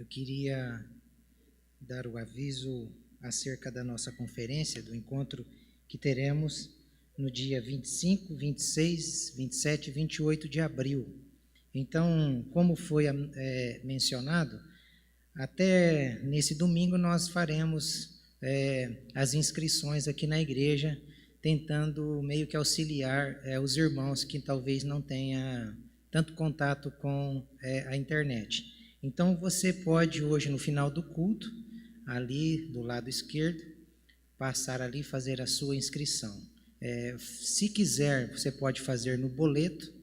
Eu queria dar o aviso acerca da nossa conferência, do encontro que teremos no dia 25, 26, 27 e 28 de abril. Então, como foi mencionado, até nesse domingo nós faremos as inscrições aqui na igreja, tentando meio que auxiliar os irmãos que talvez não tenham tanto contato com a internet. Então, você pode hoje, no final do culto, ali do lado esquerdo, passar ali e fazer a sua inscrição. Se quiser, você pode fazer no boleto,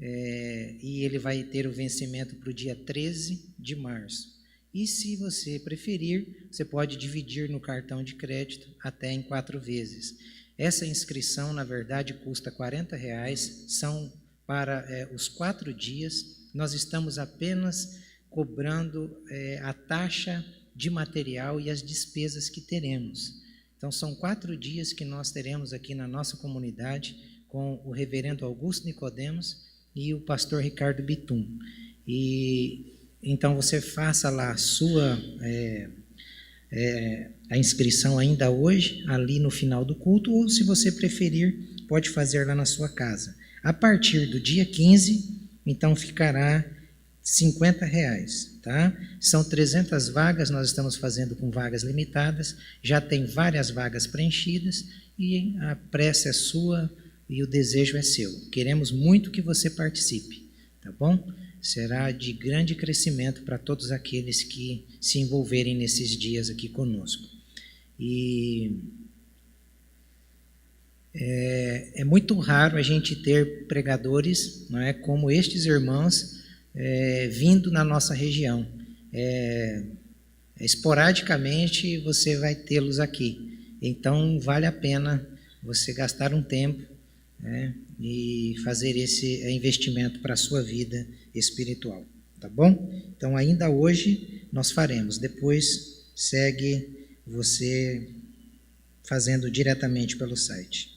e ele vai ter o vencimento para o dia 13 de março. E se você preferir, você pode dividir no cartão de crédito até em 4 vezes. Essa inscrição, na verdade, custa R$40, são para os 4 dias. Nós estamos apenas cobrando a taxa de material e as despesas que teremos. Então, são 4 dias que nós teremos aqui na nossa comunidade com o reverendo Augusto Nicodemos e o pastor Ricardo Bitum. E então você faça lá a sua a inscrição ainda hoje, ali no final do culto, ou se você preferir, pode fazer lá na sua casa. A partir do dia 15, então ficará R$50, tá? São 300 vagas, nós estamos fazendo com vagas limitadas, já tem várias vagas preenchidas e a pressa é sua e o desejo é seu. Queremos muito que você participe, tá bom? Será de grande crescimento para todos aqueles que se envolverem nesses dias aqui conosco. E é muito raro a gente ter pregadores, não é, como estes irmãos vindo na nossa região. Esporadicamente você vai tê-los aqui. Então vale a pena você gastar um tempo, e fazer esse investimento para a sua vida espiritual, tá bom? Então ainda hoje nós faremos, depois segue você fazendo diretamente pelo site.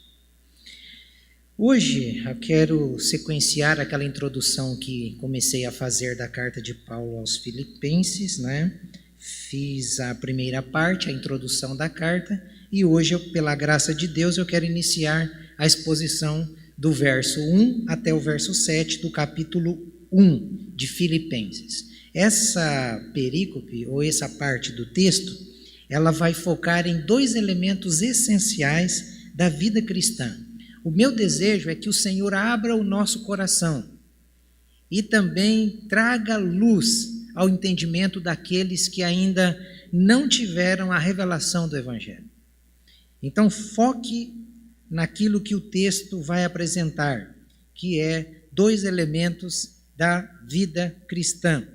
Hoje eu quero sequenciar aquela introdução que comecei a fazer da carta de Paulo aos Filipenses, né? Fiz a primeira parte, a introdução da carta, e hoje, pela graça de Deus, eu quero iniciar a exposição do verso 1 até o verso 7 do capítulo 1 de Filipenses. Essa perícope, ou essa parte do texto, ela vai focar em 2 elementos essenciais da vida cristã. O meu desejo é que o Senhor abra o nosso coração e também traga luz ao entendimento daqueles que ainda não tiveram a revelação do Evangelho. Então, foque naquilo que o texto vai apresentar, que é 2 elementos da vida cristã.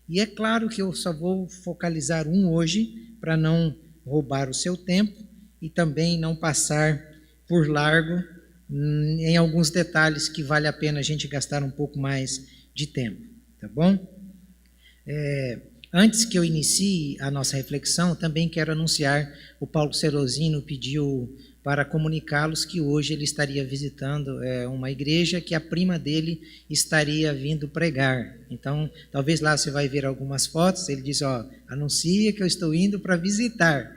E é claro que eu só vou focalizar um hoje, para não roubar o seu tempo e também não passar por largo em alguns detalhes que vale a pena a gente gastar um pouco mais de tempo, tá bom? Antes que eu inicie a nossa reflexão, também quero anunciar, o Paulo Cerosino pediu para comunicá-los que hoje ele estaria visitando uma igreja que a prima dele estaria vindo pregar. Então, talvez lá você vai ver algumas fotos, ele diz, anuncia que eu estou indo para visitar.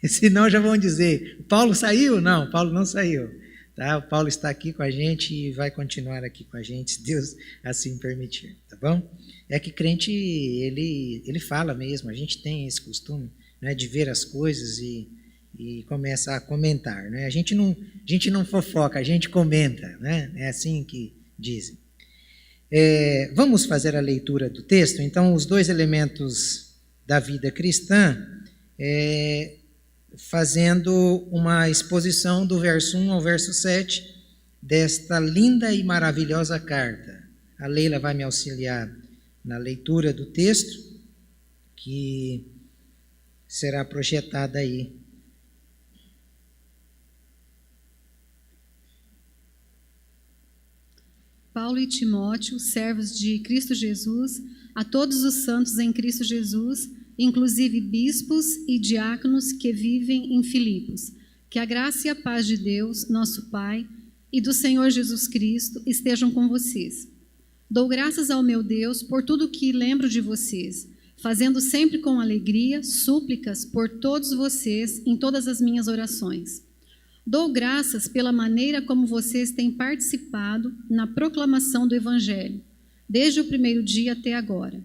Senão já vão dizer, o Paulo saiu? Não, o Paulo não saiu. Tá? O Paulo está aqui com a gente e vai continuar aqui com a gente, se Deus assim permitir, tá bom? É que crente, ele fala mesmo, a gente tem esse costume, né, de ver as coisas e começa a comentar, né? A gente não fofoca, a gente comenta, né? É assim que dizem. Vamos fazer a leitura do texto. Então, os 2 elementos da vida cristã, fazendo uma exposição do verso 1 ao verso 7 desta linda e maravilhosa carta. A Leila vai me auxiliar na leitura do texto, que será projetada aí. Paulo e Timóteo, servos de Cristo Jesus, a todos os santos em Cristo Jesus, inclusive bispos e diáconos que vivem em Filipos. Que a graça e a paz de Deus, nosso Pai, e do Senhor Jesus Cristo estejam com vocês. Dou graças ao meu Deus por tudo que lembro de vocês, fazendo sempre com alegria súplicas por todos vocês em todas as minhas orações. Dou graças pela maneira como vocês têm participado na proclamação do Evangelho, desde o primeiro dia até agora.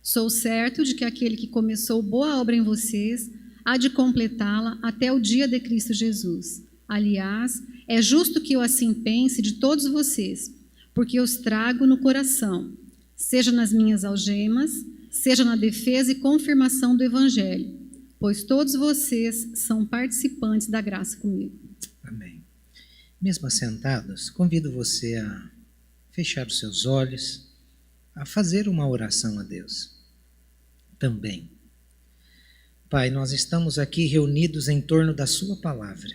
Sou certo de que aquele que começou boa obra em vocês há de completá-la até o dia de Cristo Jesus. Aliás, é justo que eu assim pense de todos vocês, porque os trago no coração, seja nas minhas algemas, seja na defesa e confirmação do Evangelho, pois todos vocês são participantes da graça comigo. Amém. Mesmo assentados, convido você a fechar os seus olhos, a fazer uma oração a Deus também. Pai, nós estamos aqui reunidos em torno da sua palavra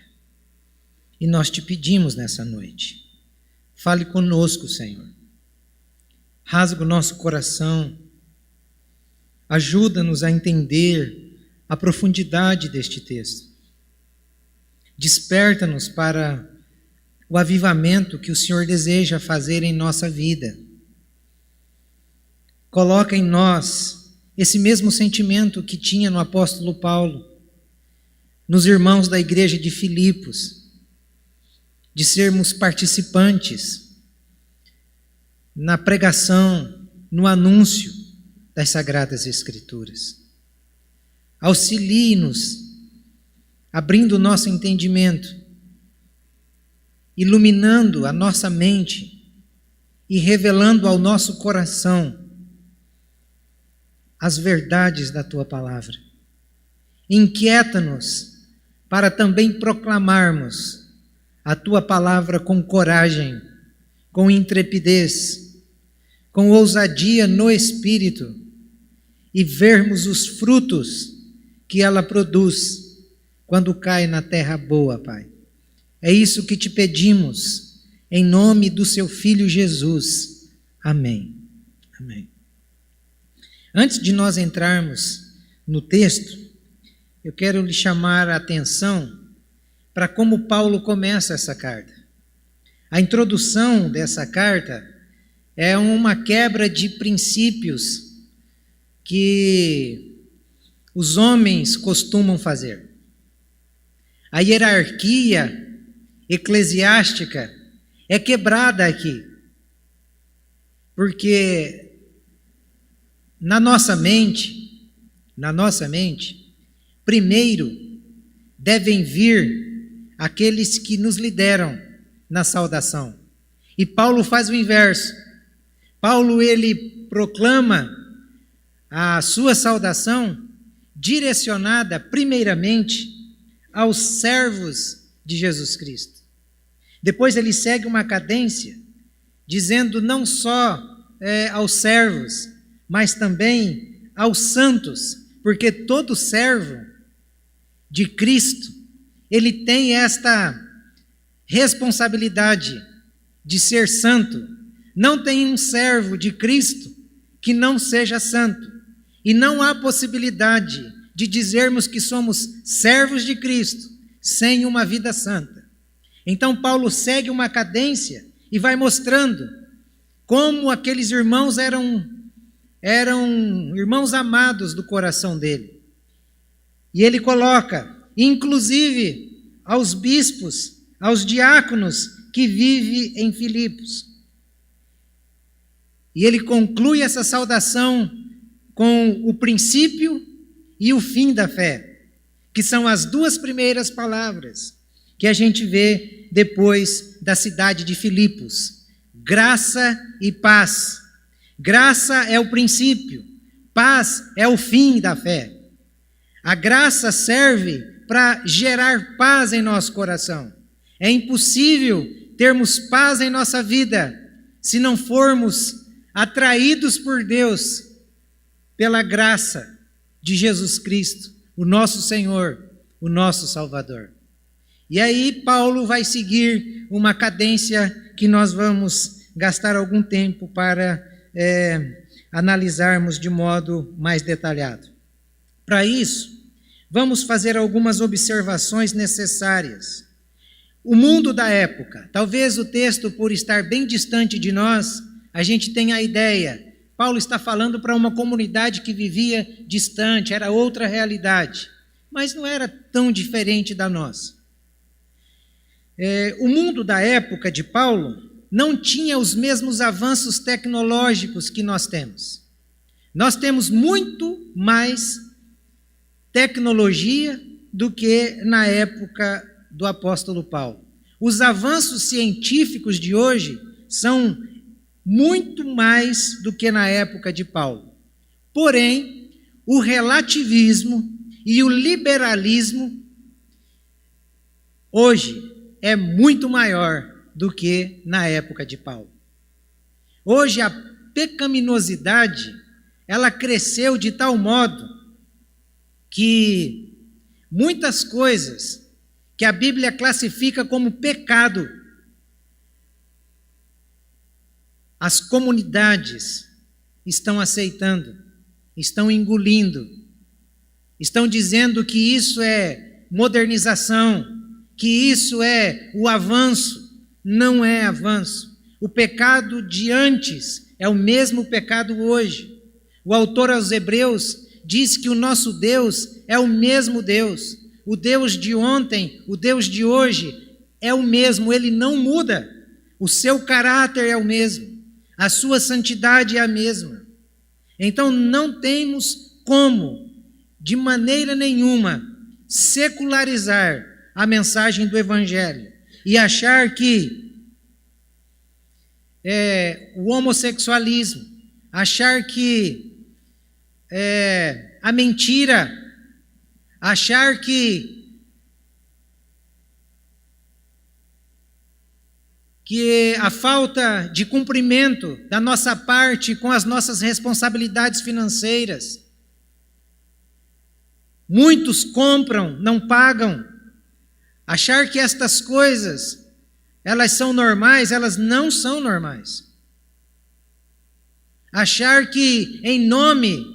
e nós te pedimos nessa noite, fale conosco, Senhor. Rasga o nosso coração, ajuda-nos a entender a profundidade deste texto. Desperta-nos para o avivamento que o Senhor deseja fazer em nossa vida. Coloca em nós esse mesmo sentimento que tinha no apóstolo Paulo, nos irmãos da igreja de Filipos, de sermos participantes na pregação, no anúncio das Sagradas Escrituras. Auxilie-nos, abrindo o nosso entendimento, iluminando a nossa mente e revelando ao nosso coração as verdades da Tua palavra. Inquieta-nos para também proclamarmos a Tua palavra com coragem, com intrepidez, com ousadia no Espírito e vermos os frutos que ela produz quando cai na terra boa, Pai. É isso que te pedimos, em nome do Seu Filho Jesus. Amém. Amém. Antes de nós entrarmos no texto, eu quero lhe chamar a atenção para como Paulo começa essa carta. A introdução dessa carta é uma quebra de princípios que os homens costumam fazer. A hierarquia eclesiástica é quebrada aqui, porque na nossa mente, primeiro devem vir aqueles que nos lideram na saudação. E Paulo faz o inverso. Paulo, ele proclama a sua saudação direcionada primeiramente aos servos de Jesus Cristo. Depois ele segue uma cadência dizendo não só aos servos, mas também aos santos, porque todo servo de Cristo, ele tem esta responsabilidade de ser santo. Não tem um servo de Cristo que não seja santo. E não há possibilidade de dizermos que somos servos de Cristo sem uma vida santa. Então Paulo segue uma cadência e vai mostrando como aqueles irmãos eram irmãos amados do coração dele. E ele coloca, inclusive, aos bispos, aos diáconos que vivem em Filipos. E ele conclui essa saudação com o princípio e o fim da fé, que são as duas primeiras palavras que a gente vê depois da cidade de Filipos: graça e paz. Graça é o princípio, paz é o fim da fé. A graça serve para gerar paz em nosso coração. É impossível termos paz em nossa vida se não formos atraídos por Deus pela graça de Jesus Cristo, o nosso Senhor, o nosso Salvador. E aí Paulo vai seguir uma cadência que nós vamos gastar algum tempo para analisarmos de modo mais detalhado. Para isso, vamos fazer algumas observações necessárias. O mundo da época, talvez o texto, por estar bem distante de nós, a gente tenha a ideia Paulo está falando para uma comunidade que vivia distante, era outra realidade, mas não era tão diferente da nossa. O mundo da época de Paulo não tinha os mesmos avanços tecnológicos que nós temos. Nós temos muito mais tecnologia do que na época do apóstolo Paulo. Os avanços científicos de hoje são muito mais do que na época de Paulo. Porém, o relativismo e o liberalismo hoje é muito maior do que na época de Paulo. Hoje a pecaminosidade, ela cresceu de tal modo que muitas coisas que a Bíblia classifica como pecado, as comunidades estão aceitando, estão engolindo, estão dizendo que isso é modernização, que isso é o avanço. Não é avanço. O pecado de antes é o mesmo pecado hoje. O autor aos Hebreus diz que o nosso Deus é o mesmo Deus. O Deus de ontem, o Deus de hoje é o mesmo, ele não muda. O seu caráter é o mesmo. A sua santidade é a mesma. Então não temos como, de maneira nenhuma, secularizar a mensagem do Evangelho e achar que o homossexualismo, achar que a mentira, achar que a falta de cumprimento da nossa parte com as nossas responsabilidades financeiras. Muitos compram, não pagam. Achar que estas coisas, elas são normais, elas não são normais. Achar que, em nome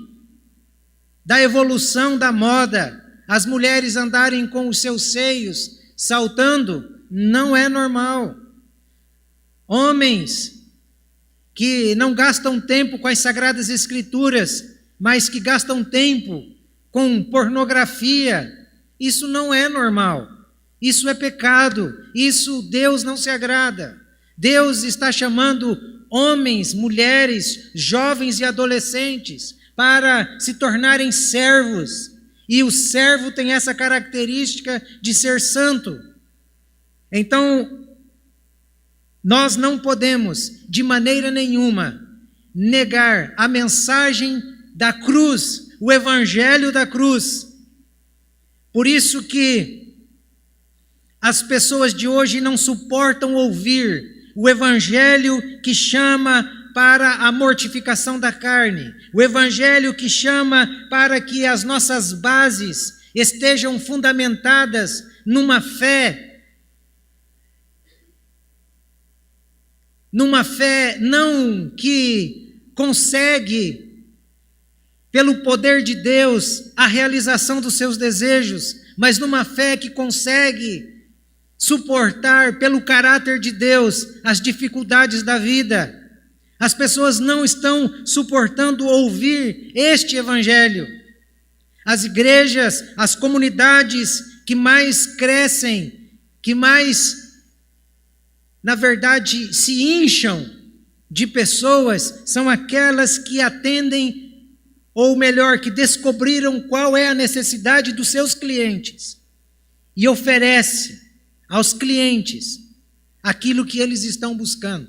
da evolução da moda, as mulheres andarem com os seus seios saltando, não é normal. Homens que não gastam tempo com as Sagradas Escrituras, mas que gastam tempo com pornografia, isso não é normal. Isso é pecado, isso Deus não se agrada. Deus está chamando homens, mulheres, jovens e adolescentes para se tornarem servos. E o servo tem essa característica de ser santo. Então, nós não podemos, de maneira nenhuma, negar a mensagem da cruz, o evangelho da cruz. Por isso que as pessoas de hoje não suportam ouvir o evangelho que chama para a mortificação da carne, o evangelho que chama para que as nossas bases estejam fundamentadas numa fé não que consegue, pelo poder de Deus, a realização dos seus desejos, mas numa fé que consegue suportar, pelo caráter de Deus, as dificuldades da vida. As pessoas não estão suportando ouvir este evangelho. As igrejas, as comunidades que mais crescem, que mais, na verdade, se incham de pessoas, são aquelas que atendem, ou melhor, que descobriram qual é a necessidade dos seus clientes e oferece aos clientes aquilo que eles estão buscando.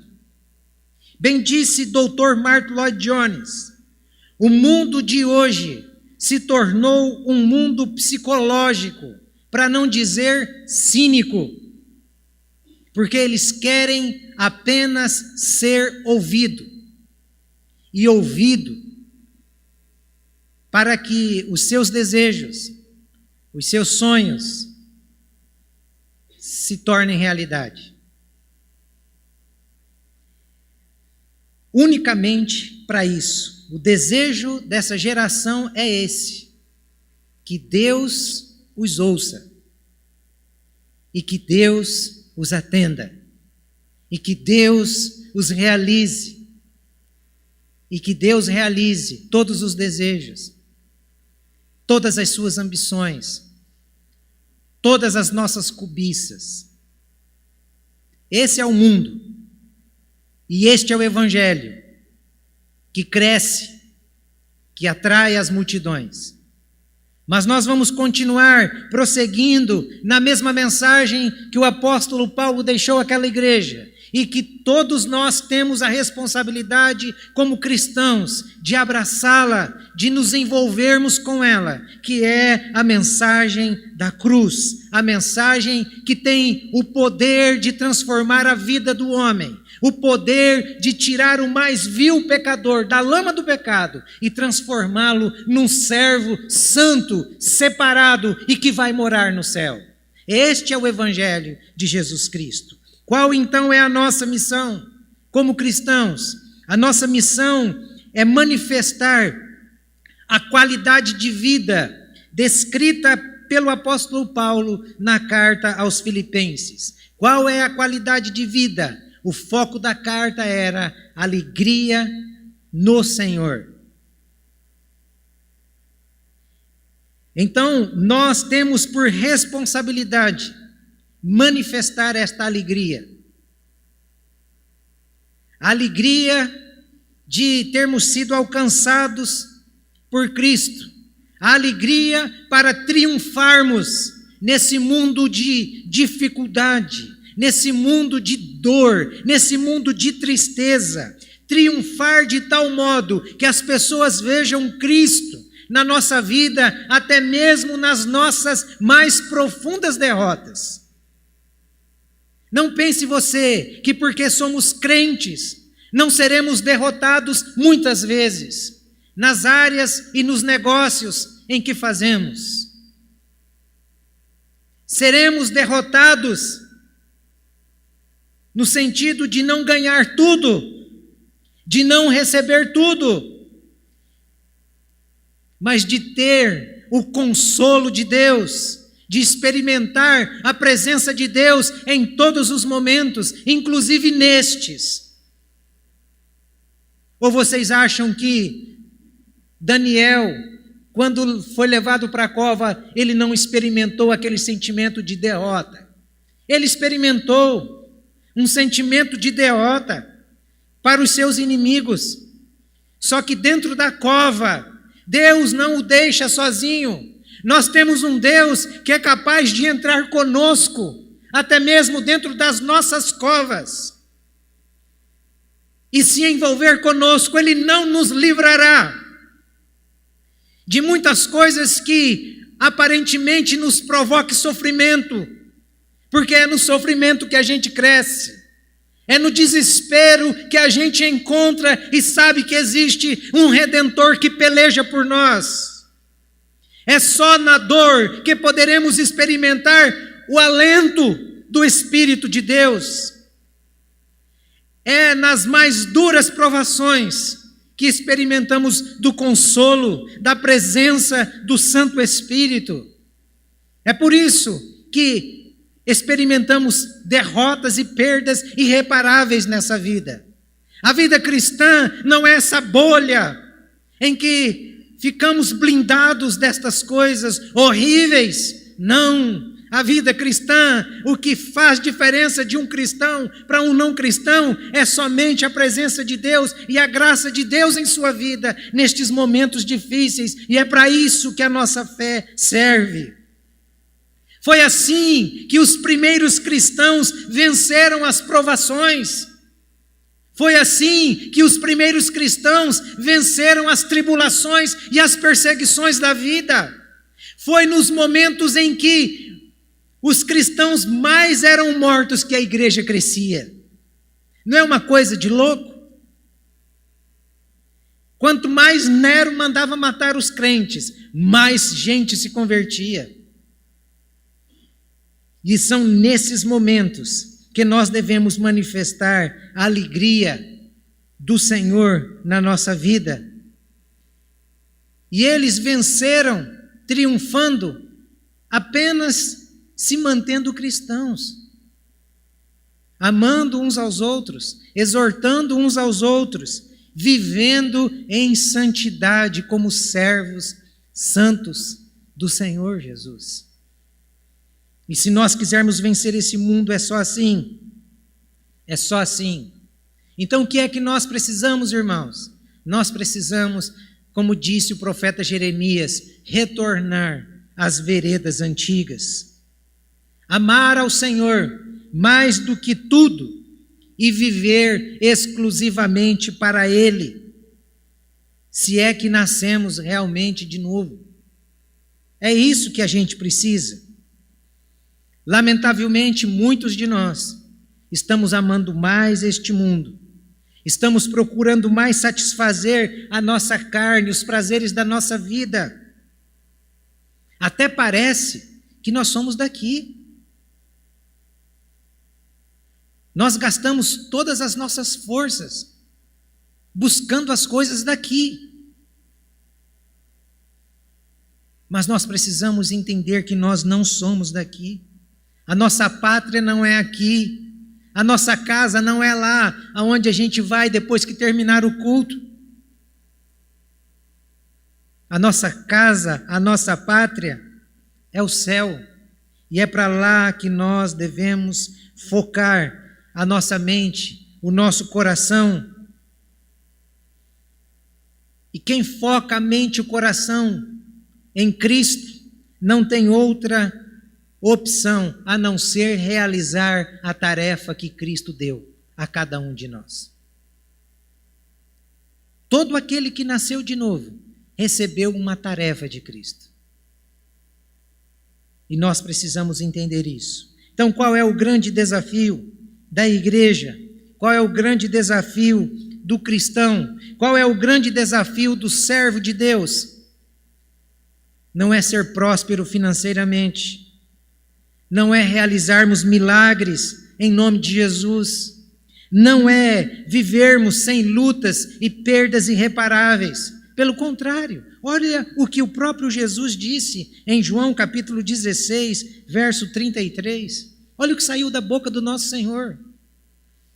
Bem disse Dr. Martyn Lloyd-Jones, o mundo de hoje se tornou um mundo psicológico, para não dizer cínico, porque eles querem apenas ser ouvido, e ouvido para que os seus desejos, os seus sonhos se tornem realidade. Unicamente para isso. O desejo dessa geração é esse, que Deus os ouça e que Deus os atenda e que Deus os realize e que Deus realize todos os desejos, todas as suas ambições, todas as nossas cobiças. Esse é o mundo, e este é o Evangelho, que cresce, que atrai as multidões. Mas nós vamos continuar prosseguindo na mesma mensagem que o apóstolo Paulo deixou àquela igreja, e que todos nós temos a responsabilidade, como cristãos, de abraçá-la, de nos envolvermos com ela, que é a mensagem da cruz, a mensagem que tem o poder de transformar a vida do homem, o poder de tirar o mais vil pecador da lama do pecado e transformá-lo num servo santo, separado e que vai morar no céu. Este é o Evangelho de Jesus Cristo. Qual então é a nossa missão como cristãos? A nossa missão é manifestar a qualidade de vida descrita pelo apóstolo Paulo na carta aos Filipenses. Qual é a qualidade de vida? O foco da carta era alegria no Senhor. Então, nós temos por responsabilidade manifestar esta alegria. A alegria de termos sido alcançados por Cristo. A alegria para triunfarmos nesse mundo de dificuldade, nesse mundo de dor, nesse mundo de tristeza. Triunfar de tal modo que as pessoas vejam Cristo na nossa vida, até mesmo nas nossas mais profundas derrotas. Não pense você que porque somos crentes, não seremos derrotados muitas vezes, nas áreas e nos negócios em que fazemos. Seremos derrotados no sentido de não ganhar tudo, de não receber tudo, mas de ter o consolo de Deus, de experimentar a presença de Deus em todos os momentos, inclusive nestes. Ou vocês acham que Daniel, quando foi levado para a cova, ele não experimentou aquele sentimento de derrota? Ele experimentou um sentimento de derrota para os seus inimigos. Só que dentro da cova, Deus não o deixa sozinho. Nós temos um Deus que é capaz de entrar conosco, até mesmo dentro das nossas covas, e se envolver conosco. Ele não nos livrará de muitas coisas que aparentemente nos provoquem sofrimento, porque é no sofrimento que a gente cresce, é no desespero que a gente encontra e sabe que existe um Redentor que peleja por nós. É só na dor que poderemos experimentar o alento do Espírito de Deus. É nas mais duras provações que experimentamos do consolo, da presença do Santo Espírito. É por isso que experimentamos derrotas e perdas irreparáveis nessa vida. A vida cristã não é essa bolha em que ficamos blindados destas coisas horríveis. Não. A vida cristã, o que faz diferença de um cristão para um não cristão, é somente a presença de Deus e a graça de Deus em sua vida nestes momentos difíceis. E é para isso que a nossa fé serve. Foi assim que os primeiros cristãos venceram as provações. Foi assim que os primeiros cristãos venceram as tribulações e as perseguições da vida. Foi nos momentos em que os cristãos mais eram mortos que a igreja crescia. Não é uma coisa de louco? Quanto mais Nero mandava matar os crentes, mais gente se convertia. E são nesses momentos que nós devemos manifestar a alegria do Senhor na nossa vida. E eles venceram, triunfando, apenas se mantendo cristãos, amando uns aos outros, exortando uns aos outros vivendo em santidade como servos santos do Senhor Jesus. E se nós quisermos vencer esse mundo, é só assim. É só assim. Então, o que é que nós precisamos, irmãos? Nós precisamos, como disse o profeta Jeremias, retornar às veredas antigas. Amar ao Senhor mais do que tudo e viver exclusivamente para Ele, se é que nascemos realmente de novo. É isso que a gente precisa. Lamentavelmente, muitos de nós estamos amando mais este mundo, estamos procurando mais satisfazer a nossa carne, os prazeres da nossa vida. Até parece que nós somos daqui. Nós gastamos todas as nossas forças buscando as coisas daqui. Mas nós precisamos entender que nós não somos daqui. A nossa pátria não é aqui. A nossa casa não é lá aonde a gente vai depois que terminar o culto. A nossa casa, a nossa pátria é o céu. E é para lá que nós devemos focar a nossa mente, o nosso coração. E quem foca a mente e o coração em Cristo não tem outra opção a não ser realizar a tarefa que Cristo deu a cada um de nós. Todo aquele que nasceu de novo recebeu uma tarefa de Cristo. E nós precisamos entender isso. Então, qual é o grande desafio da igreja? Qual é o grande desafio do cristão? Qual é o grande desafio do servo de Deus? Não é ser próspero financeiramente, não é realizarmos milagres em nome de Jesus, não é vivermos sem lutas e perdas irreparáveis. Pelo contrário, olha o que o próprio Jesus disse em João capítulo 16, verso 33. Olha o que saiu da boca do nosso Senhor.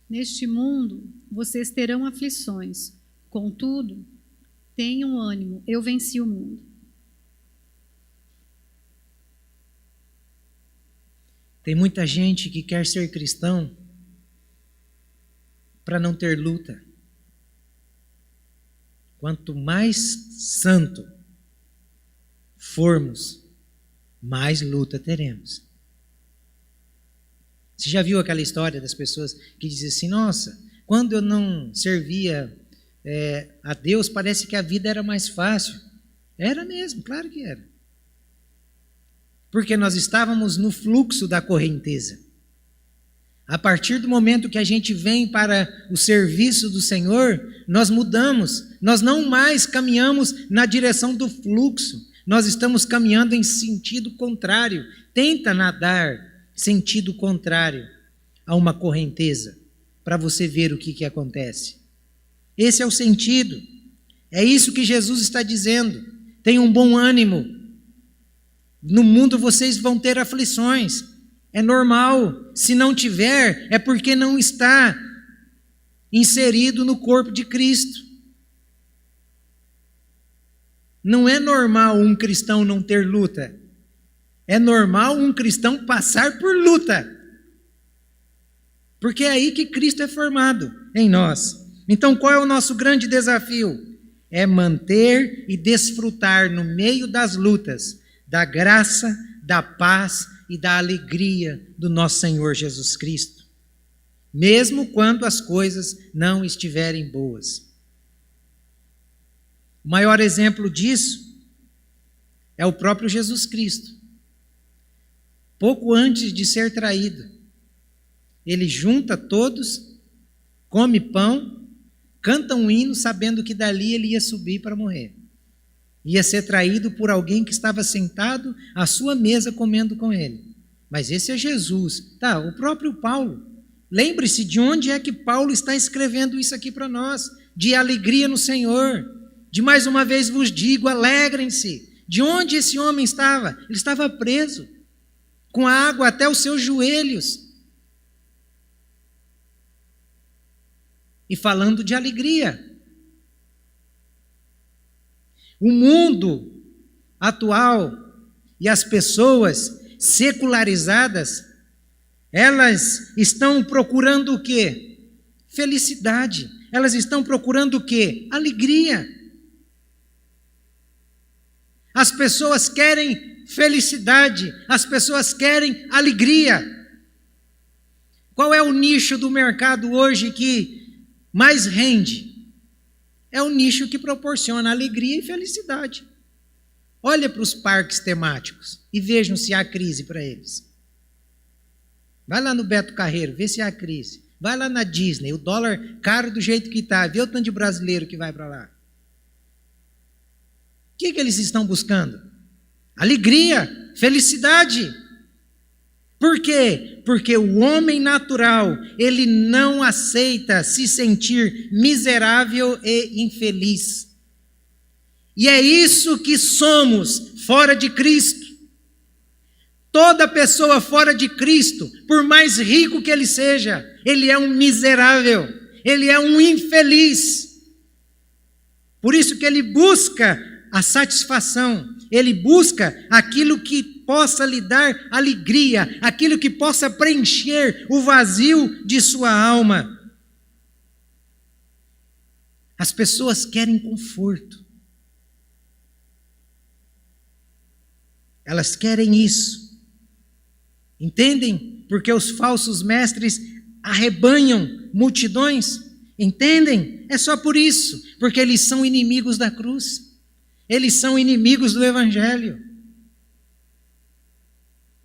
Neste mundo vocês terão aflições, contudo, tenham ânimo, eu venci o mundo. Tem muita gente que quer ser cristão para não ter luta. Quanto mais santo formos, mais luta teremos. Você já viu aquela história das pessoas que dizem assim, nossa, quando eu não servia a Deus, parece que a vida era mais fácil. Era mesmo, claro que era. Porque nós estávamos no fluxo da correnteza. A partir do momento que a gente vem para o serviço do Senhor, nós mudamos. Nós não mais caminhamos na direção do fluxo. Nós estamos caminhando em sentido contrário. Tenta nadar sentido contrário a uma correnteza, para você ver o que acontece. Esse é o sentido. É isso que Jesus está dizendo. Tenham um bom ânimo. No mundo vocês vão ter aflições. É normal. Se não tiver, é porque não está inserido no corpo de Cristo. Não é normal um cristão não ter luta. É normal um cristão passar por luta. Porque é aí que Cristo é formado em nós. Então, qual é o nosso grande desafio? É manter e desfrutar no meio das lutas da graça, da paz e da alegria do nosso Senhor Jesus Cristo, mesmo quando as coisas não estiverem boas. O maior exemplo disso é o próprio Jesus Cristo. Pouco antes de ser traído, ele junta todos, come pão, canta um hino sabendo que dali ele ia subir para morrer. Ia ser traído por alguém que estava sentado à sua mesa comendo com ele. Mas esse é Jesus. Tá, o próprio Paulo. Lembre-se de onde é que Paulo está escrevendo isso aqui para nós. De alegria no Senhor. De mais uma vez vos digo, alegrem-se. De onde esse homem estava? Ele estava preso, com a água até os seus joelhos. E falando de alegria. O mundo atual e as pessoas secularizadas, elas estão procurando o quê? Felicidade. Elas estão procurando o quê? Alegria. As pessoas querem felicidade, as pessoas querem alegria. Qual é o nicho do mercado hoje que mais rende? É o nicho que proporciona alegria e felicidade. Olha para os parques temáticos e vejam se há crise para eles. Vai lá no Beto Carreiro, vê se há crise. Vai lá na Disney, o dólar caro do jeito que está, vê o tanto de brasileiro que vai para lá. O que eles estão buscando? Alegria, felicidade. Por quê? Porque o homem natural, ele não aceita se sentir miserável e infeliz. E é isso que somos fora de Cristo. Toda pessoa fora de Cristo, por mais rico que ele seja, ele é um miserável, ele é um infeliz. Por isso que ele busca a satisfação, ele busca aquilo que possa lhe dar alegria, aquilo que possa preencher o vazio de sua alma. As pessoas querem conforto. Elas querem isso. Entendem? Porque os falsos mestres arrebanham multidões. Entendem? É só por isso. Porque eles são inimigos da cruz. Eles são inimigos do Evangelho.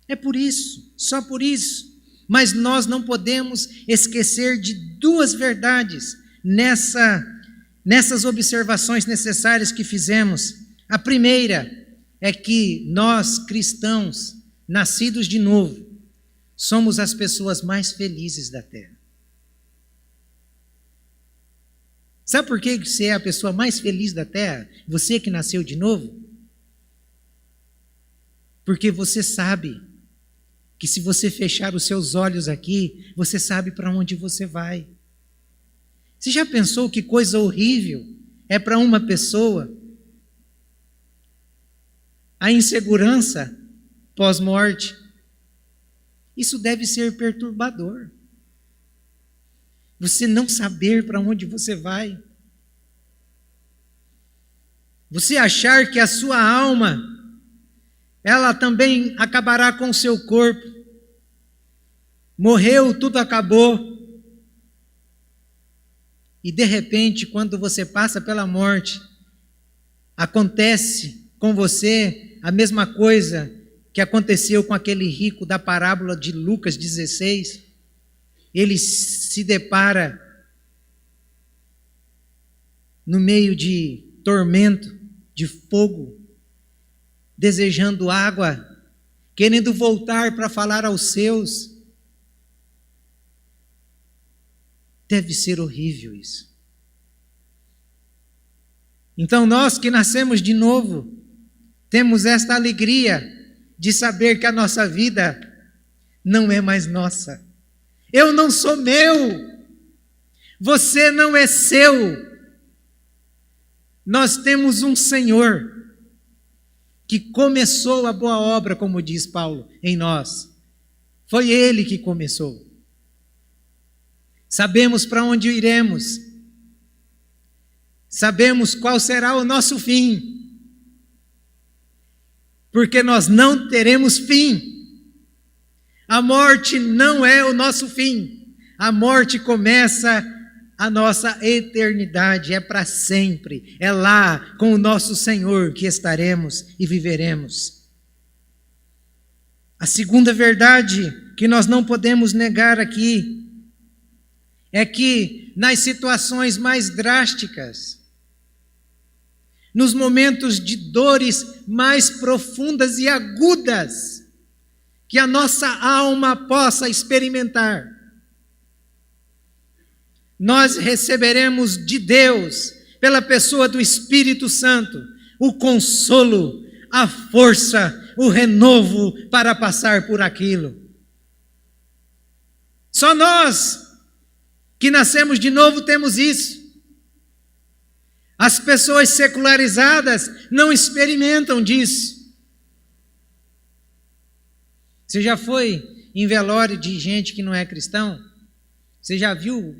É por isso. Só por isso. Mas nós não podemos esquecer de duas verdades nessas observações necessárias que fizemos. A primeira é que nós, cristãos, nascidos de novo, somos as pessoas mais felizes da terra. Sabe por que você é a pessoa mais feliz da terra? Você que nasceu de novo? Porque você sabe que se você fechar os seus olhos aqui, você sabe para onde você vai. Você já pensou que coisa horrível é para uma pessoa a insegurança pós-morte? Isso deve ser perturbador. Você não saber para onde você vai. Você achar que a sua alma, ela também acabará com o seu corpo. Morreu, tudo acabou. E de repente, quando você passa pela morte, acontece com você a mesma coisa que aconteceu com aquele rico da parábola de Lucas 16. Ele se depara no meio de tormento, de fogo, desejando água, querendo voltar para falar aos seus. Deve ser horrível isso. Então nós que nascemos de novo, temos esta alegria de saber que a nossa vida não é mais nossa. Eu não sou meu. Você não é seu. Nós temos um Senhor que começou a boa obra, como diz Paulo, em nós. Foi Ele que começou. Sabemos para onde iremos. Sabemos qual será o nosso fim. Porque nós não teremos fim. A morte não é o nosso fim. A morte começa a nossa eternidade, é para sempre. É lá com o nosso Senhor que estaremos e viveremos. A segunda verdade que nós não podemos negar aqui é que nas situações mais drásticas, nos momentos de dores mais profundas e agudas que a nossa alma possa experimentar, nós receberemos de Deus, pela pessoa do Espírito Santo, o consolo, a força, o renovo para passar por aquilo. Só nós que nascemos de novo temos isso. As pessoas secularizadas não experimentam disso. Você já foi em velório de gente que não é cristão? Você já viu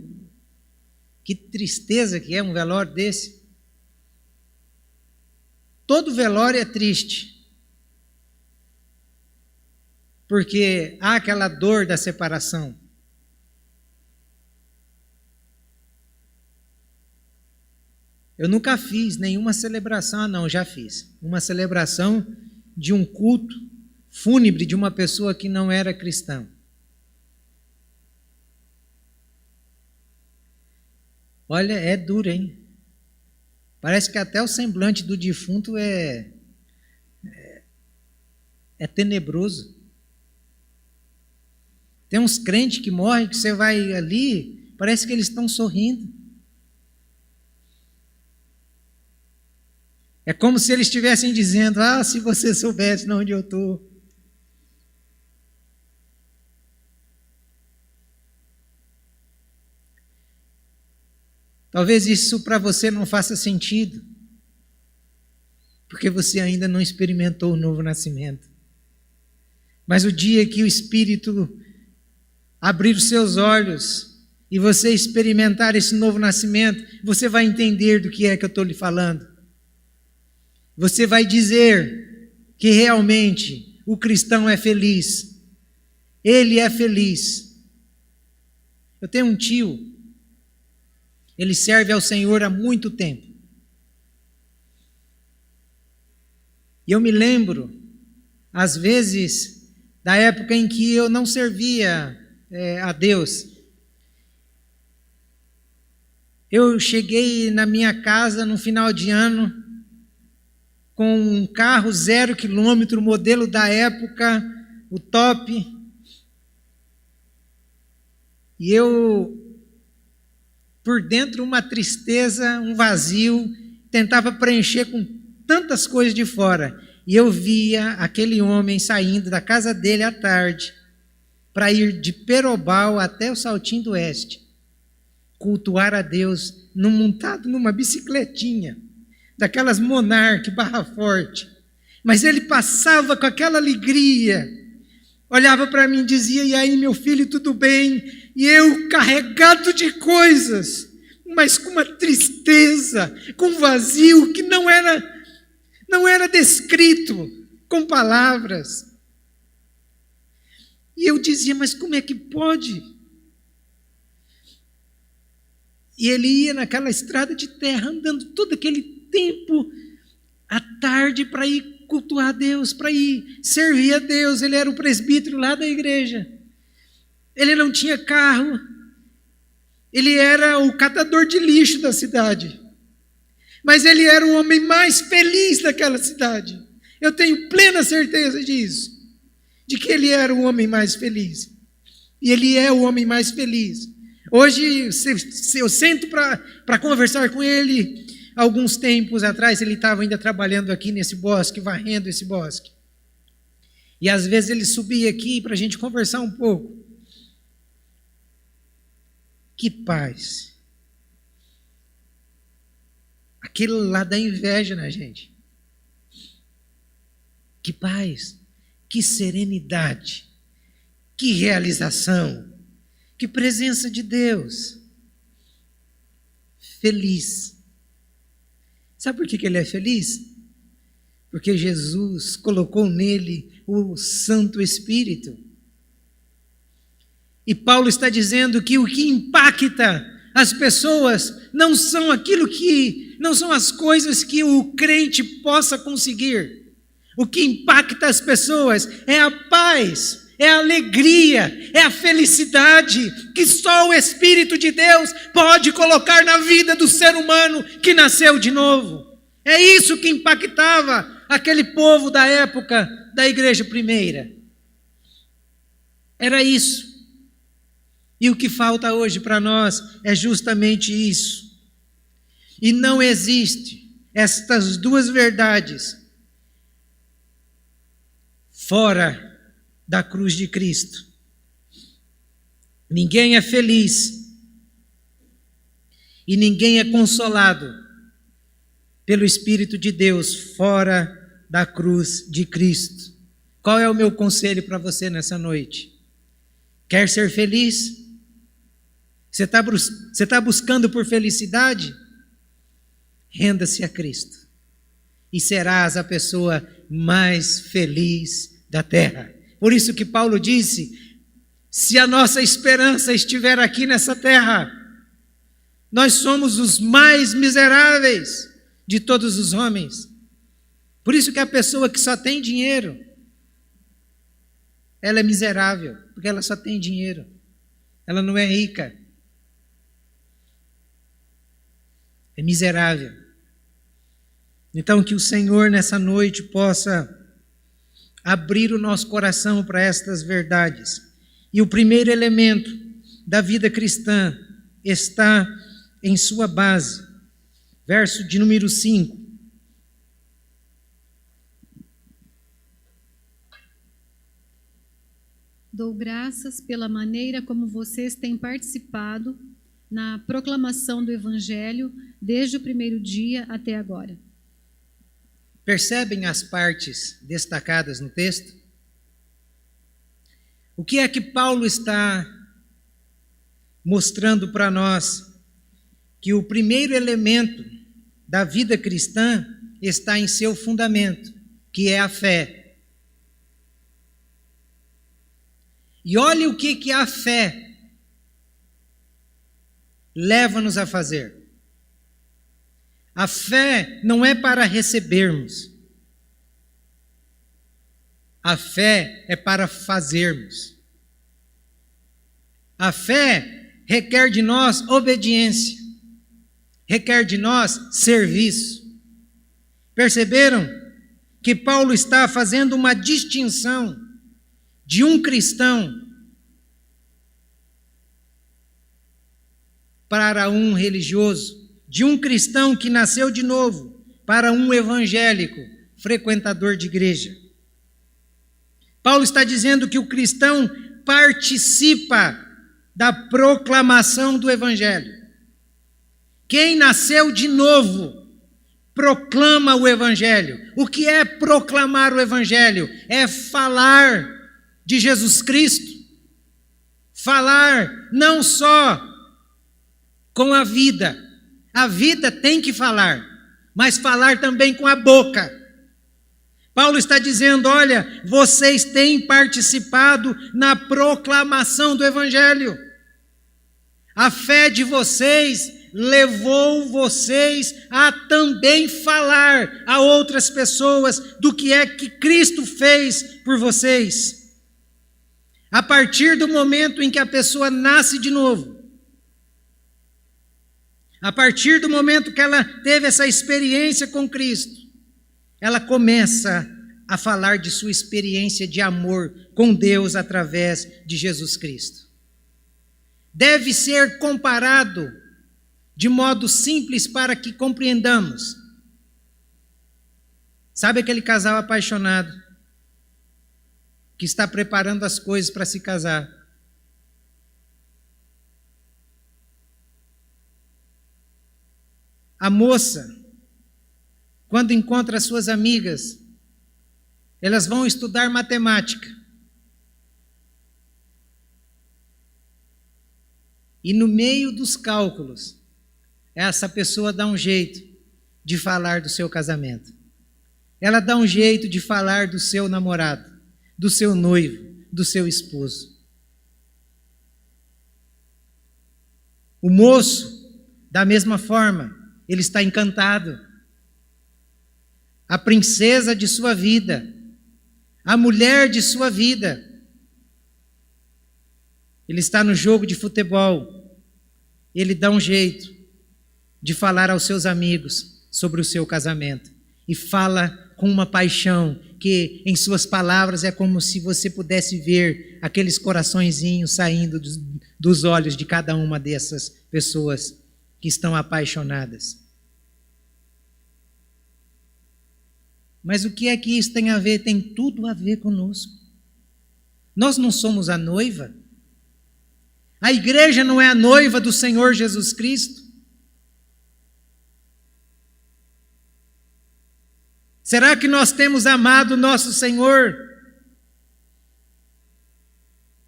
que tristeza que é um velório desse? Todo velório é triste. Porque há aquela dor da separação. Eu nunca fiz nenhuma celebração, não, já fiz. Uma celebração de um culto fúnebre de uma pessoa que não era cristã. Olha, é duro, hein? Parece que até o semblante do defunto é tenebroso. Tem uns crentes que morrem que você vai ali, parece que eles estão sorrindo. É como se eles estivessem dizendo: ah, se você soubesse onde eu estou. Talvez isso para você não faça sentido, porque você ainda não experimentou o novo nascimento. Mas o dia que o Espírito abrir os seus olhos e você experimentar esse novo nascimento, você vai entender do que é que eu estou lhe falando. Você vai dizer que realmente o cristão é feliz. Ele é feliz. Eu tenho um tio, ele serve ao Senhor há muito tempo. E eu me lembro, às vezes, da época em que eu não servia a Deus. Eu cheguei na minha casa no final de ano com um carro 0 quilômetro, modelo da época, o top. E eu, por dentro, uma tristeza, um vazio, tentava preencher com tantas coisas de fora. E eu via aquele homem saindo da casa dele à tarde para ir de Perobal até o Saltinho do Oeste, cultuar a Deus, montado numa bicicletinha, daquelas Monarch, Barra Forte. Mas ele passava com aquela alegria, olhava para mim e dizia: e aí, meu filho, tudo bem? E eu, carregado de coisas, mas com uma tristeza, com um vazio que não era descrito com palavras. E eu dizia: mas como é que pode? E ele ia naquela estrada de terra, andando todo aquele tempo, à tarde, para ir cultuar a Deus, para ir servir a Deus. Ele era o presbítero lá da igreja. Ele não tinha carro. Ele era o catador de lixo da cidade. Mas ele era o homem mais feliz daquela cidade. Eu tenho plena certeza disso. De que ele era o homem mais feliz. E ele é o homem mais feliz. Hoje, eu sento para conversar com ele. Alguns tempos atrás, ele estava ainda trabalhando aqui nesse bosque, varrendo esse bosque. E às vezes ele subia aqui para a gente conversar um pouco. Que paz. Aquilo lá dá inveja na gente. Que paz. Que serenidade. Que realização. Que presença de Deus. Feliz. Sabe por que ele é feliz? Porque Jesus colocou nele o Santo Espírito. E Paulo está dizendo que o que impacta as pessoas não são não são as coisas que o crente possa conseguir. O que impacta as pessoas é a paz, é a alegria, é a felicidade que só o Espírito de Deus pode colocar na vida do ser humano que nasceu de novo. É isso que impactava aquele povo da época da igreja primeira. Era isso. E o que falta hoje para nós é justamente isso. E não existe estas duas verdades fora da cruz de Cristo. Ninguém é feliz e ninguém é consolado pelo Espírito de Deus fora da cruz de Cristo. Qual é o meu conselho para você nessa noite? Quer ser feliz? Você está buscando por felicidade? Renda-se a Cristo e serás a pessoa mais feliz da terra. Por isso que Paulo disse, se a nossa esperança estiver aqui nessa terra, nós somos os mais miseráveis de todos os homens. Por isso que a pessoa que só tem dinheiro, ela é miserável, porque ela só tem dinheiro. Ela não é rica. É miserável. Então que o Senhor nessa noite possa abrir o nosso coração para estas verdades. E o primeiro elemento da vida cristã está em sua base. Verso de número 5. Dou graças pela maneira como vocês têm participado na proclamação do Evangelho desde o primeiro dia até agora. Percebem as partes destacadas no texto? O que é que Paulo está mostrando para nós? Que o primeiro elemento da vida cristã está em seu fundamento, que é a fé. E olhe o que a fé leva-nos a fazer. A fé não é para recebermos. A fé é para fazermos. A fé requer de nós obediência. Requer de nós serviço. Perceberam que Paulo está fazendo uma distinção de um cristão para um religioso, de um cristão que nasceu de novo para um evangélico, frequentador de igreja. Paulo está dizendo que o cristão participa da proclamação do evangelho. Quem nasceu de novo proclama o evangelho. O que é proclamar o evangelho? É falar de Jesus Cristo. Falar não só com a vida tem que falar, mas falar também com a boca. Paulo está dizendo, olha, vocês têm participado na proclamação do evangelho. A fé de vocês levou vocês a também falar a outras pessoas do que é que Cristo fez por vocês. A partir do momento em que a pessoa nasce de novo, a partir do momento que ela teve essa experiência com Cristo, ela começa a falar de sua experiência de amor com Deus através de Jesus Cristo. Deve ser comparado de modo simples para que compreendamos. Sabe aquele casal apaixonado que está preparando as coisas para se casar? A moça, quando encontra as suas amigas, elas vão estudar matemática. E no meio dos cálculos, essa pessoa dá um jeito de falar do seu casamento. Ela dá um jeito de falar do seu namorado, do seu noivo, do seu esposo. O moço, da mesma forma, ele está encantado. A princesa de sua vida, a mulher de sua vida, ele está no jogo de futebol, ele dá um jeito de falar aos seus amigos sobre o seu casamento. E fala com uma paixão que em suas palavras é como se você pudesse ver aqueles coraçõezinhos saindo dos olhos de cada uma dessas pessoas que estão apaixonadas. Mas o que é que isso tem a ver? Tem tudo a ver conosco. Nós não somos a noiva. A igreja não é a noiva do Senhor Jesus Cristo. Será que nós temos amado o nosso Senhor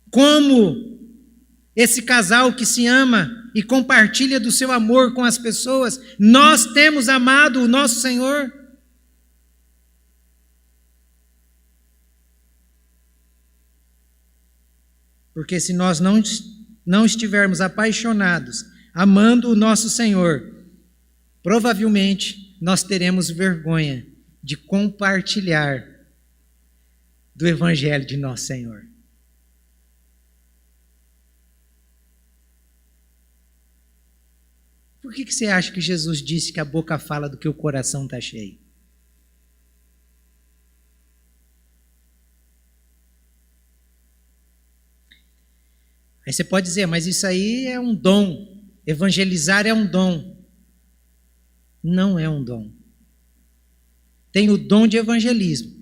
como esse casal que se ama e compartilha do seu amor com as pessoas? Nós temos amado o nosso Senhor? Porque se nós não estivermos apaixonados, amando o nosso Senhor, provavelmente nós teremos vergonha de compartilhar do Evangelho de nosso Senhor. Por que você acha que Jesus disse que a boca fala do que o coração está cheio? Aí você pode dizer, mas isso aí é um dom. Evangelizar é um dom. Não é um dom. Tem o dom de evangelismo.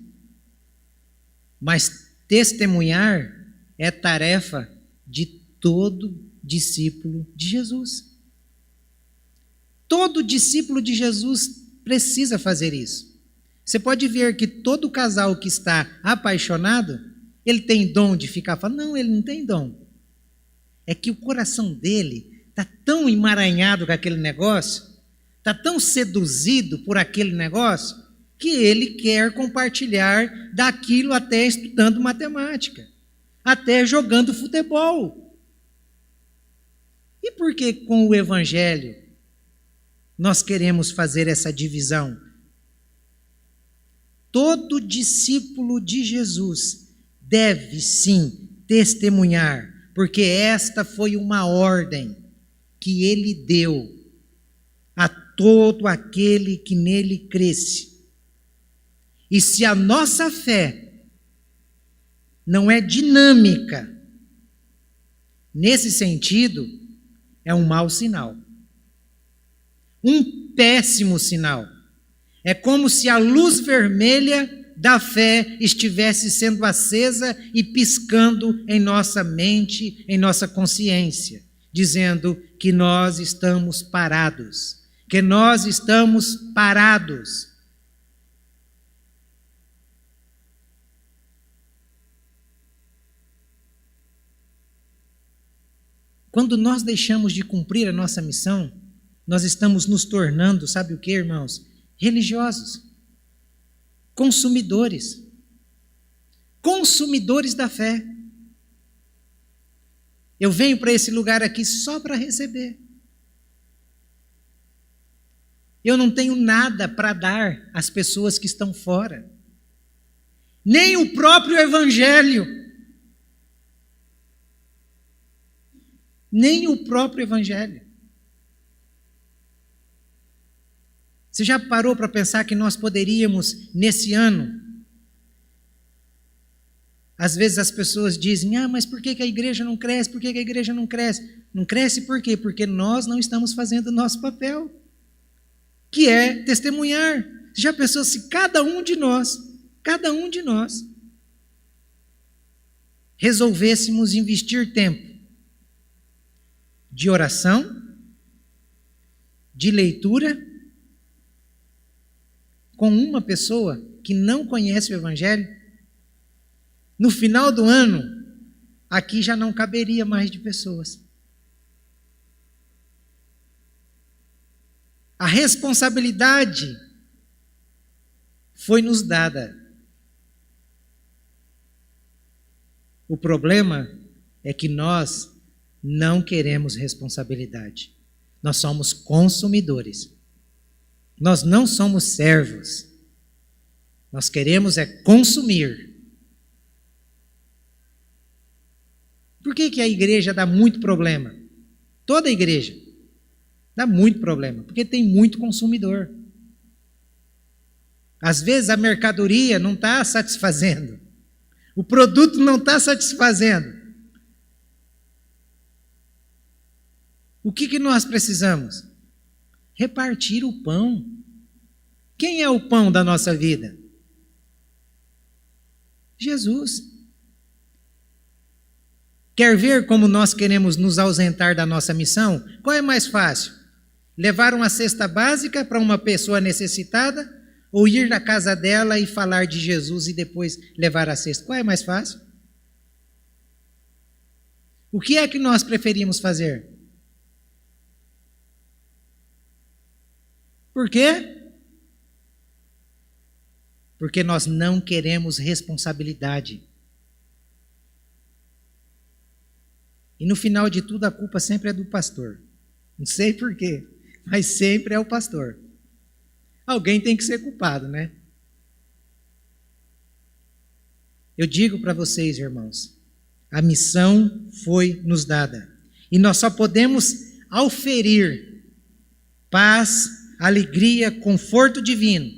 Mas testemunhar é tarefa de todo discípulo de Jesus. Todo discípulo de Jesus precisa fazer isso. Você pode ver que todo casal que está apaixonado, ele tem dom de ficar falando. Não, ele não tem dom. É que o coração dele está tão emaranhado com aquele negócio, está tão seduzido por aquele negócio, que ele quer compartilhar daquilo até estudando matemática, até jogando futebol. E por que com o Evangelho nós queremos fazer essa divisão? Todo discípulo de Jesus deve sim testemunhar, porque esta foi uma ordem que ele deu a todo aquele que nele cresce. E se a nossa fé não é dinâmica, nesse sentido, é um mau sinal. Um péssimo sinal. É como se a luz vermelha da fé estivesse sendo acesa e piscando em nossa mente, em nossa consciência, dizendo que nós estamos parados, que nós estamos parados. Quando nós deixamos de cumprir a nossa missão, nós estamos nos tornando, sabe o que, irmãos? Religiosos. Consumidores da fé. Eu venho para esse lugar aqui só para receber. Eu não tenho nada para dar às pessoas que estão fora. Nem o próprio Evangelho. Nem o próprio Evangelho. Você já parou para pensar que nós poderíamos, nesse ano, às vezes as pessoas dizem, mas por que a igreja não cresce? Por que a igreja não cresce? Não cresce por quê? Porque nós não estamos fazendo o nosso papel, que é testemunhar. Você já pensou se cada um de nós, resolvêssemos investir tempo de oração, de leitura, com uma pessoa que não conhece o Evangelho, no final do ano, aqui já não caberia mais de pessoas. A responsabilidade foi nos dada. O problema é que nós não queremos responsabilidade. Nós somos consumidores. Nós não somos servos. Nós queremos é consumir. Por que a igreja dá muito problema? Toda a igreja dá muito problema, porque tem muito consumidor. Às vezes a mercadoria não está satisfazendo. O produto não está satisfazendo. O que nós precisamos? Repartir o pão. Quem é o pão da nossa vida? Jesus. Quer ver como nós queremos nos ausentar da nossa missão? Qual é mais fácil? Levar uma cesta básica para uma pessoa necessitada ou ir na casa dela e falar de Jesus e depois levar a cesta? Qual é mais fácil? O que é que nós preferimos fazer? Por quê? Porque nós não queremos responsabilidade. E no final de tudo, a culpa sempre é do pastor. Não sei por quê, mas sempre é o pastor. Alguém tem que ser culpado, né? Eu digo para vocês, irmãos, a missão foi nos dada. E nós só podemos auferir paz, alegria, conforto divino,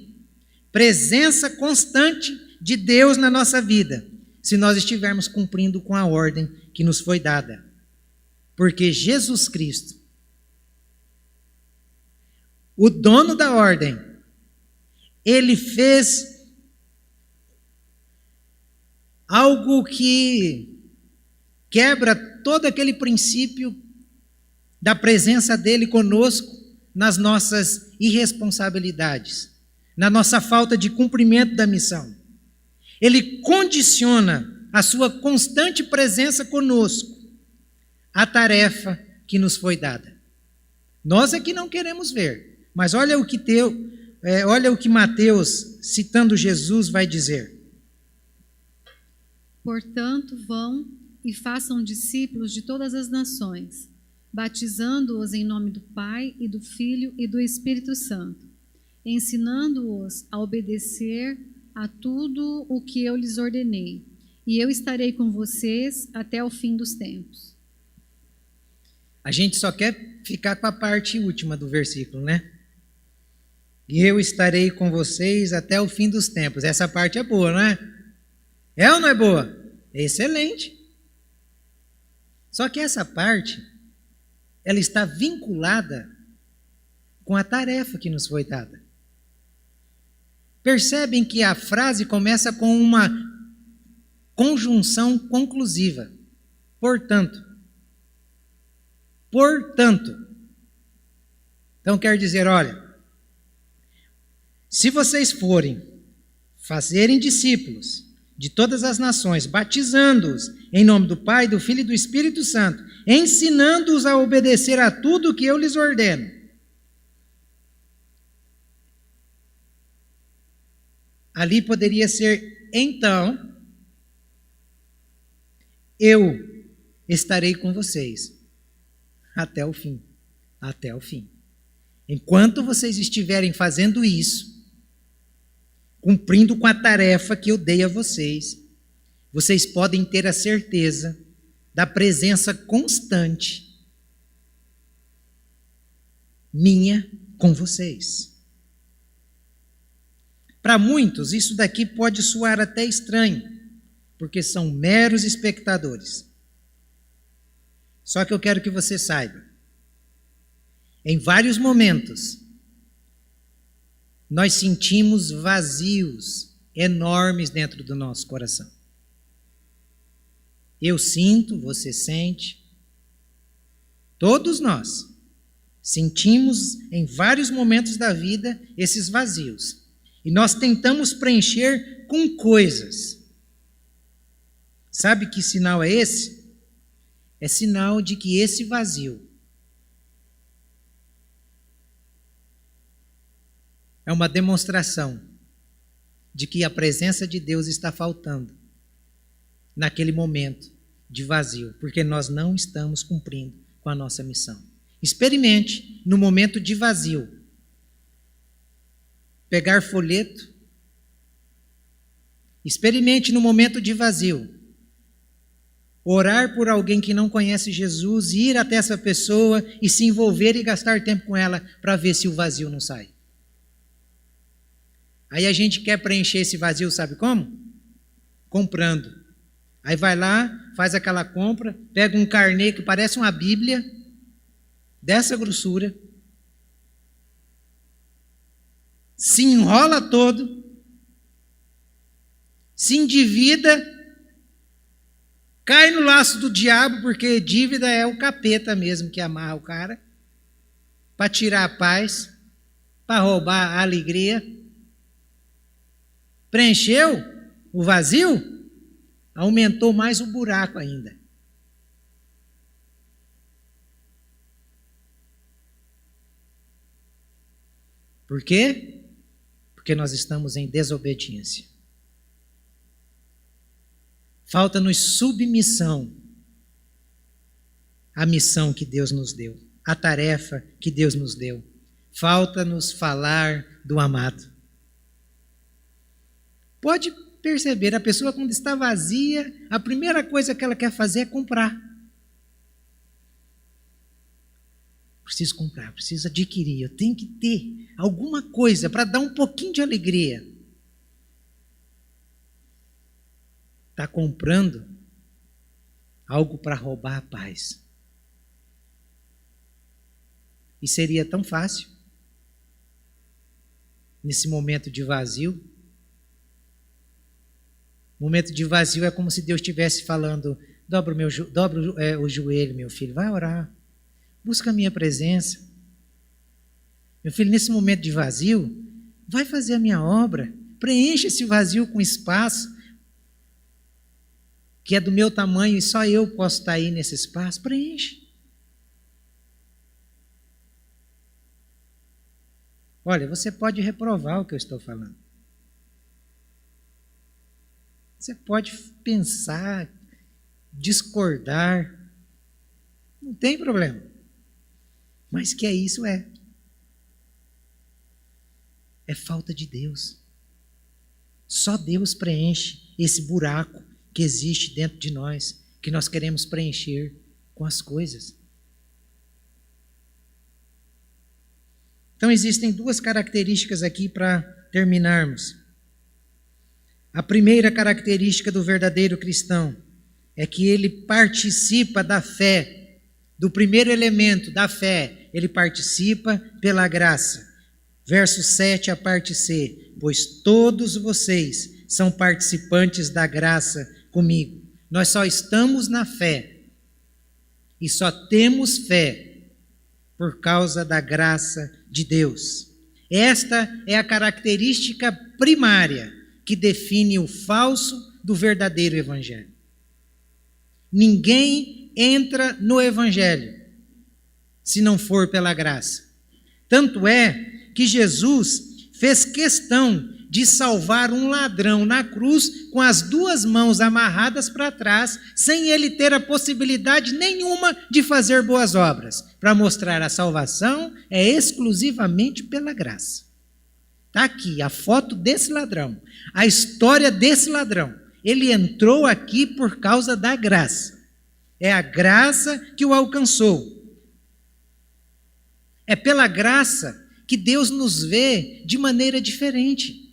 presença constante de Deus na nossa vida, se nós estivermos cumprindo com a ordem que nos foi dada. Porque Jesus Cristo, o dono da ordem, ele fez algo que quebra todo aquele princípio da presença dele conosco nas nossas irresponsabilidades, na nossa falta de cumprimento da missão. Ele condiciona a sua constante presença conosco à tarefa que nos foi dada. Nós é que não queremos ver, mas olha o que Mateus, citando Jesus, vai dizer. Portanto, vão e façam discípulos de todas as nações, batizando-os em nome do Pai e do Filho e do Espírito Santo, ensinando-os a obedecer a tudo o que eu lhes ordenei, e eu estarei com vocês até o fim dos tempos. A gente só quer ficar com a parte última do versículo, né? E eu estarei com vocês até o fim dos tempos. Essa parte é boa, não é? É ou não é boa? É excelente. Só que essa parte, ela está vinculada com a tarefa que nos foi dada. Percebem que a frase começa com uma conjunção conclusiva. Portanto. Então quer dizer, olha, se vocês forem fazerem discípulos de todas as nações, batizando-os em nome do Pai, do Filho e do Espírito Santo, ensinando-os a obedecer a tudo o que eu lhes ordeno. Ali poderia ser, então, eu estarei com vocês até o fim. Até o fim. Enquanto vocês estiverem fazendo isso, cumprindo com a tarefa que eu dei a vocês, vocês podem ter a certeza da presença constante minha com vocês. Para muitos, isso daqui pode soar até estranho, porque são meros espectadores. Só que eu quero que você saiba, em vários momentos, nós sentimos vazios enormes dentro do nosso coração. Eu sinto, você sente, todos nós sentimos em vários momentos da vida esses vazios. E nós tentamos preencher com coisas. Sabe que sinal é esse? É sinal de que esse vazio é uma demonstração de que a presença de Deus está faltando naquele momento de vazio, porque nós não estamos cumprindo com a nossa missão. Experimente, no momento de vazio, pegar folheto. Experimente, no momento de vazio, orar por alguém que não conhece Jesus, ir até essa pessoa e se envolver e gastar tempo com ela para ver se o vazio não sai. Aí a gente quer preencher esse vazio, sabe como? Comprando. Aí vai lá, faz aquela compra, pega um carnê que parece uma Bíblia, dessa grossura, se enrola todo, se endivida, cai no laço do diabo, porque dívida é o capeta mesmo que amarra o cara, para tirar a paz, para roubar a alegria. Preencheu o vazio, aumentou mais o buraco ainda. Por quê? Porque nós estamos em desobediência. Falta-nos submissão à missão que Deus nos deu, à tarefa que Deus nos deu. Falta-nos falar do amado. Pode perceber, a pessoa quando está vazia, a primeira coisa que ela quer fazer é comprar. Preciso comprar, preciso adquirir, eu tenho que ter alguma coisa para dar um pouquinho de alegria. Está comprando algo para roubar a paz. E seria tão fácil, nesse momento de vazio. Momento de vazio é como se Deus estivesse falando: dobra o joelho, meu filho, vai orar, busca a minha presença. Meu filho, nesse momento de vazio, vai fazer a minha obra, preencha esse vazio com espaço, que é do meu tamanho e só eu posso estar aí nesse espaço, preenche. Olha, você pode reprovar o que eu estou falando. Você pode pensar, discordar, não tem problema. Mas que isso é falta de Deus. Só Deus preenche esse buraco que existe dentro de nós, que nós queremos preencher com as coisas. Então existem duas características aqui para terminarmos. A primeira característica do verdadeiro cristão é que ele participa da fé, do primeiro elemento da fé, ele participa pela graça. Verso 7, a parte C: pois todos vocês são participantes da graça comigo. Nós só estamos na fé e só temos fé por causa da graça de Deus. Esta é a característica primária que define o falso do verdadeiro evangelho. Ninguém entra no evangelho se não for pela graça. Tanto é que Jesus fez questão de salvar um ladrão na cruz com as duas mãos amarradas para trás, sem ele ter a possibilidade nenhuma de fazer boas obras, para mostrar a salvação é exclusivamente pela graça. Está aqui a foto desse ladrão, a história desse ladrão. Ele entrou aqui por causa da graça. É a graça que o alcançou. É pela graça que Deus nos vê de maneira diferente.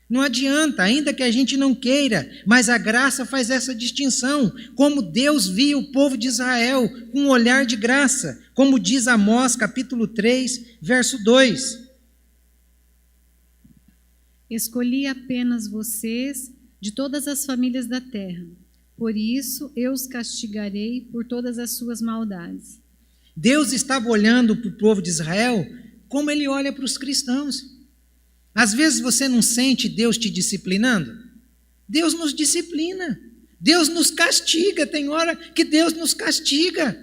Não adianta, ainda que a gente não queira, mas a graça faz essa distinção. Como Deus via o povo de Israel com um olhar de graça, como diz Amós, capítulo 3, verso 2. Escolhi apenas vocês de todas as famílias da terra. Por isso eu os castigarei por todas as suas maldades. Deus estava olhando para o povo de Israel como ele olha para os cristãos. Às vezes você não sente Deus te disciplinando? Deus nos disciplina. Deus nos castiga. Tem hora que Deus nos castiga.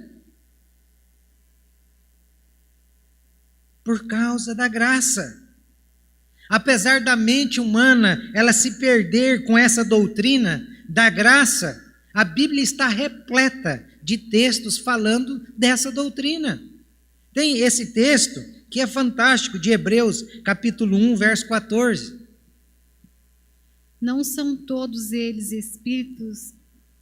Por causa da graça. Apesar da mente humana ela se perder com essa doutrina da graça, a Bíblia está repleta de textos falando dessa doutrina. Tem esse texto que é fantástico, de Hebreus, capítulo 1, verso 14. Não são todos eles espíritos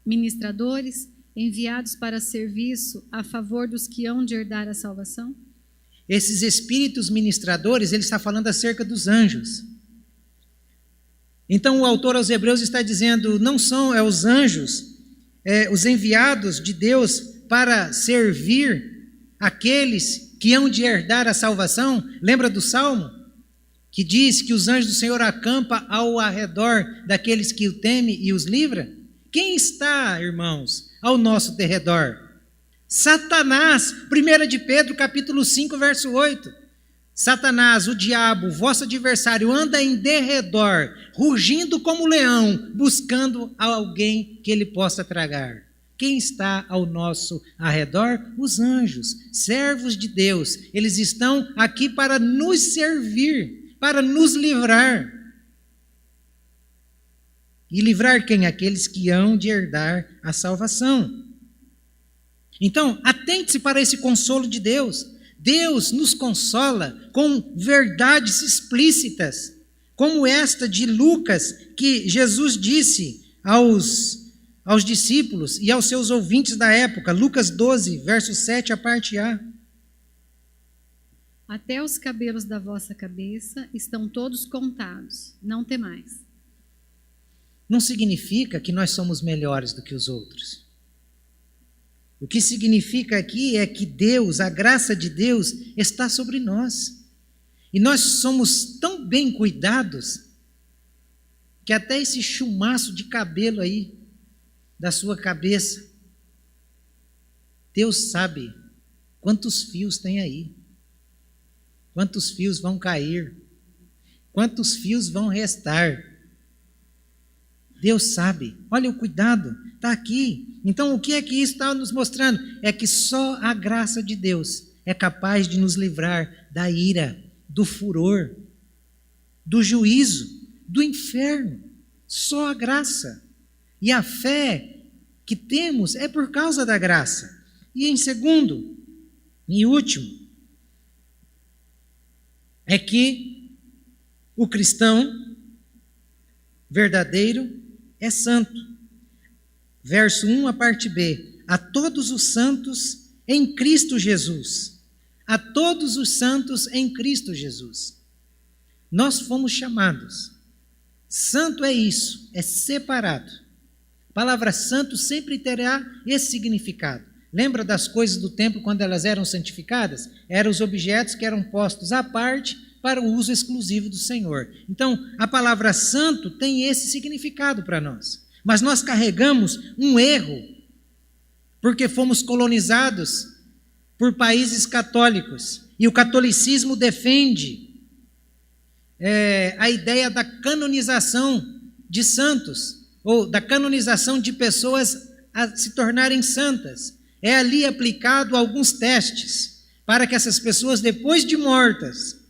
ministradores, enviados para serviço a favor dos que hão de herdar a salvação? Esses espíritos ministradores, ele está falando acerca dos anjos. Então o autor aos Hebreus está dizendo, não são os anjos, os enviados de Deus para servir aqueles que hão de herdar a salvação. Lembra do Salmo? Que diz que os anjos do Senhor acampam ao arredor daqueles que o temem e os livra? Quem está, irmãos, ao nosso derredor? Satanás. 1 de Pedro, capítulo 5, verso 8. Satanás, o diabo, vosso adversário, anda em derredor, rugindo como leão, buscando alguém que ele possa tragar. Quem está ao nosso arredor? Os anjos, servos de Deus. Eles estão aqui para nos servir, para nos livrar. E livrar quem? Aqueles que hão de herdar a salvação. Então, atente-se para esse consolo de Deus. Deus nos consola com verdades explícitas, como esta de Lucas, que Jesus disse aos discípulos e aos seus ouvintes da época. Lucas 12, verso 7, a parte A. Até os cabelos da vossa cabeça estão todos contados, não temais. Não significa que nós somos melhores do que os outros. O que significa aqui é que Deus, a graça de Deus, está sobre nós. E nós somos tão bem cuidados que até esse chumaço de cabelo aí da sua cabeça, Deus sabe quantos fios tem aí, quantos fios vão cair, quantos fios vão restar. Deus sabe. Olha o cuidado, está aqui. Então, o que é que isso está nos mostrando? É que só a graça de Deus é capaz de nos livrar da ira, do furor, do juízo, do inferno. Só a graça. E a fé que temos é por causa da graça. E em segundo e último, é que o cristão verdadeiro é santo. Verso 1, a parte B. A todos os santos em Cristo Jesus. A todos os santos em Cristo Jesus. Nós fomos chamados. Santo é isso, é separado. A palavra santo sempre terá esse significado. Lembra das coisas do templo quando elas eram santificadas? Eram os objetos que eram postos à parte para o uso exclusivo do Senhor. Então, a palavra santo tem esse significado para nós. Mas nós carregamos um erro, porque fomos colonizados por países católicos. E o catolicismo defende a ideia da canonização de santos, ou da canonização de pessoas a se tornarem santas. É ali aplicado alguns testes, para que essas pessoas, depois de mortas,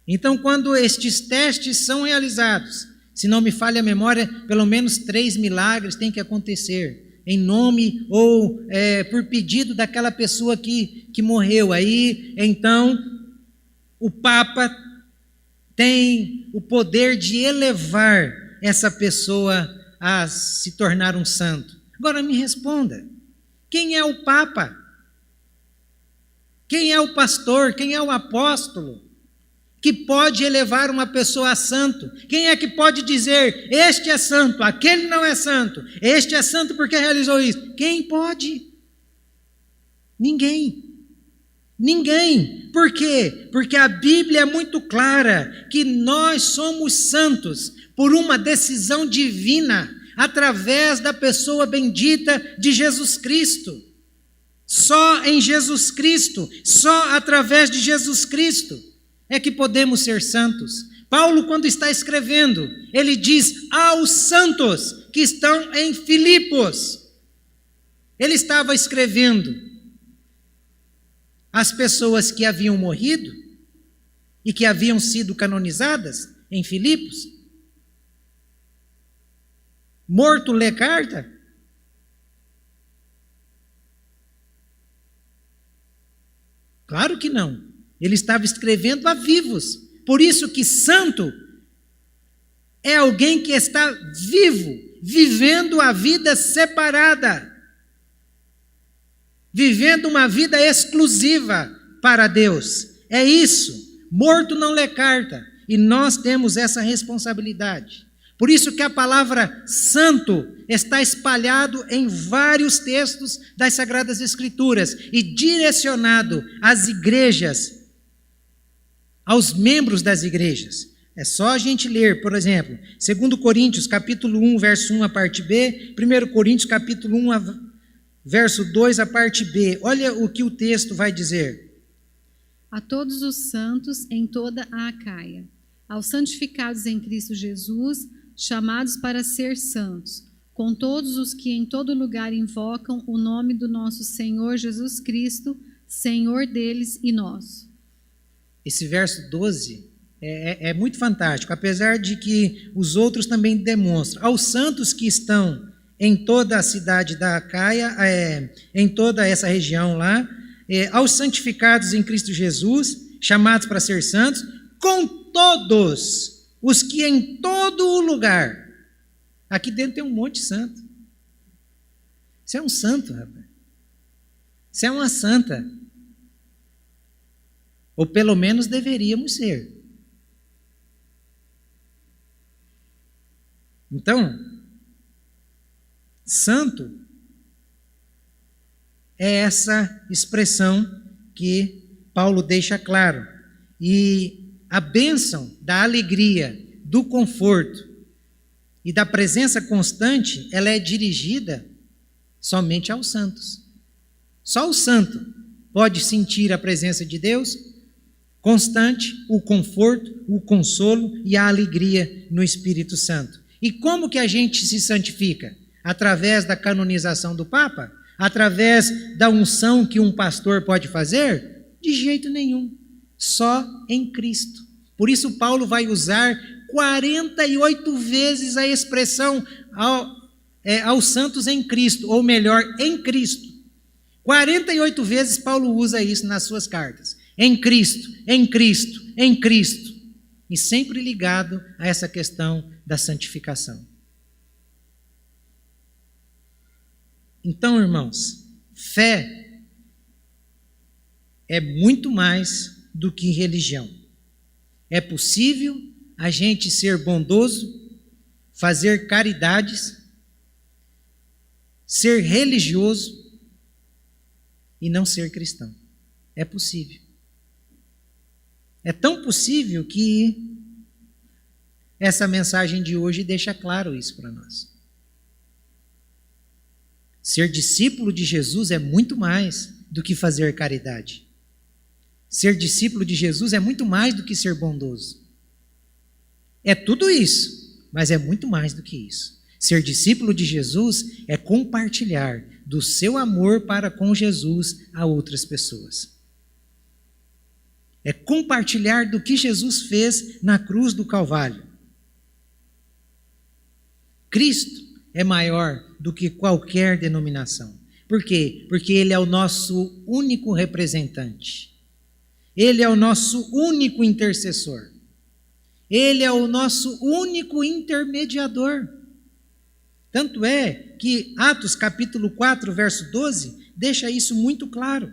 então quando estes testes são realizados, se não me falha a memória, pelo menos 3 milagres têm que acontecer, em nome ou por pedido daquela pessoa que morreu. Aí, então, o Papa tem o poder de elevar essa pessoa a se tornar um santo. Agora me responda, quem é o Papa? Quem é o pastor? Quem é o apóstolo que pode elevar uma pessoa a santo? Quem é que pode dizer, este é santo, aquele não é santo, este é santo porque realizou isso? Quem pode? Ninguém. Ninguém. Por quê? Porque a Bíblia é muito clara que nós somos santos por uma decisão divina, através da pessoa bendita de Jesus Cristo. Só em Jesus Cristo, só através de Jesus Cristo é que podemos ser santos. Paulo, quando está escrevendo, ele diz aos santos que estão em Filipos. Ele estava escrevendo às pessoas que haviam morrido e que haviam sido canonizadas em Filipos. Morto lê carta? Claro que não. Ele estava escrevendo a vivos. Por isso que santo é alguém que está vivo, vivendo a vida separada, vivendo uma vida exclusiva para Deus. É isso. Morto não lê carta. E nós temos essa responsabilidade. Por isso que a palavra santo está espalhado em vários textos das Sagradas Escrituras e direcionado às igrejas, aos membros das igrejas. É só a gente ler, por exemplo, 2 Coríntios, capítulo 1, verso 1, a parte B, 1 Coríntios, capítulo 1, verso 2, a parte B. Olha o que o texto vai dizer. a todos os santos em toda a Acaia, aos santificados em Cristo Jesus, chamados para ser santos, com todos os que em todo lugar invocam o nome do nosso Senhor Jesus Cristo, Senhor deles e nosso. Esse verso 12 é muito fantástico, apesar de que os outros também demonstram. Aos santos que estão em toda a cidade da Acaia, em toda essa região lá, aos santificados em Cristo Jesus, chamados para ser santos, com todos os que em todo o lugar. Aqui dentro tem um monte de santo. Você é um santo, rapaz. Você é uma santa. Ou pelo menos deveríamos ser. Então, santo é essa expressão que Paulo deixa claro. E a bênção da alegria, do conforto e da presença constante, ela é dirigida somente aos santos. Só o santo pode sentir a presença de Deus constante, o conforto, o consolo e a alegria no Espírito Santo. E como que a gente se santifica? Através da canonização do Papa? Através da unção que um pastor pode fazer? De jeito nenhum. Só em Cristo. Por isso Paulo vai usar 48 vezes a expressão aos santos em Cristo, ou melhor, em Cristo. 48 vezes Paulo usa isso nas suas cartas. Em Cristo, em Cristo, em Cristo. E sempre ligado a essa questão da santificação. Então, irmãos, fé é muito mais do que religião. É possível a gente ser bondoso, fazer caridades, ser religioso e não ser cristão. É possível. É tão possível que essa mensagem de hoje deixa claro isso para nós. Ser discípulo de Jesus é muito mais do que fazer caridade. Ser discípulo de Jesus é muito mais do que ser bondoso. É tudo isso, mas é muito mais do que isso. Ser discípulo de Jesus é compartilhar do seu amor para com Jesus a outras pessoas. É compartilhar do que Jesus fez na cruz do Calvário. Cristo é maior do que qualquer denominação. Por quê? Porque Ele é o nosso único representante. Ele é o nosso único intercessor. Ele é o nosso único intermediador. Tanto é que Atos capítulo 4, verso 12, deixa isso muito claro.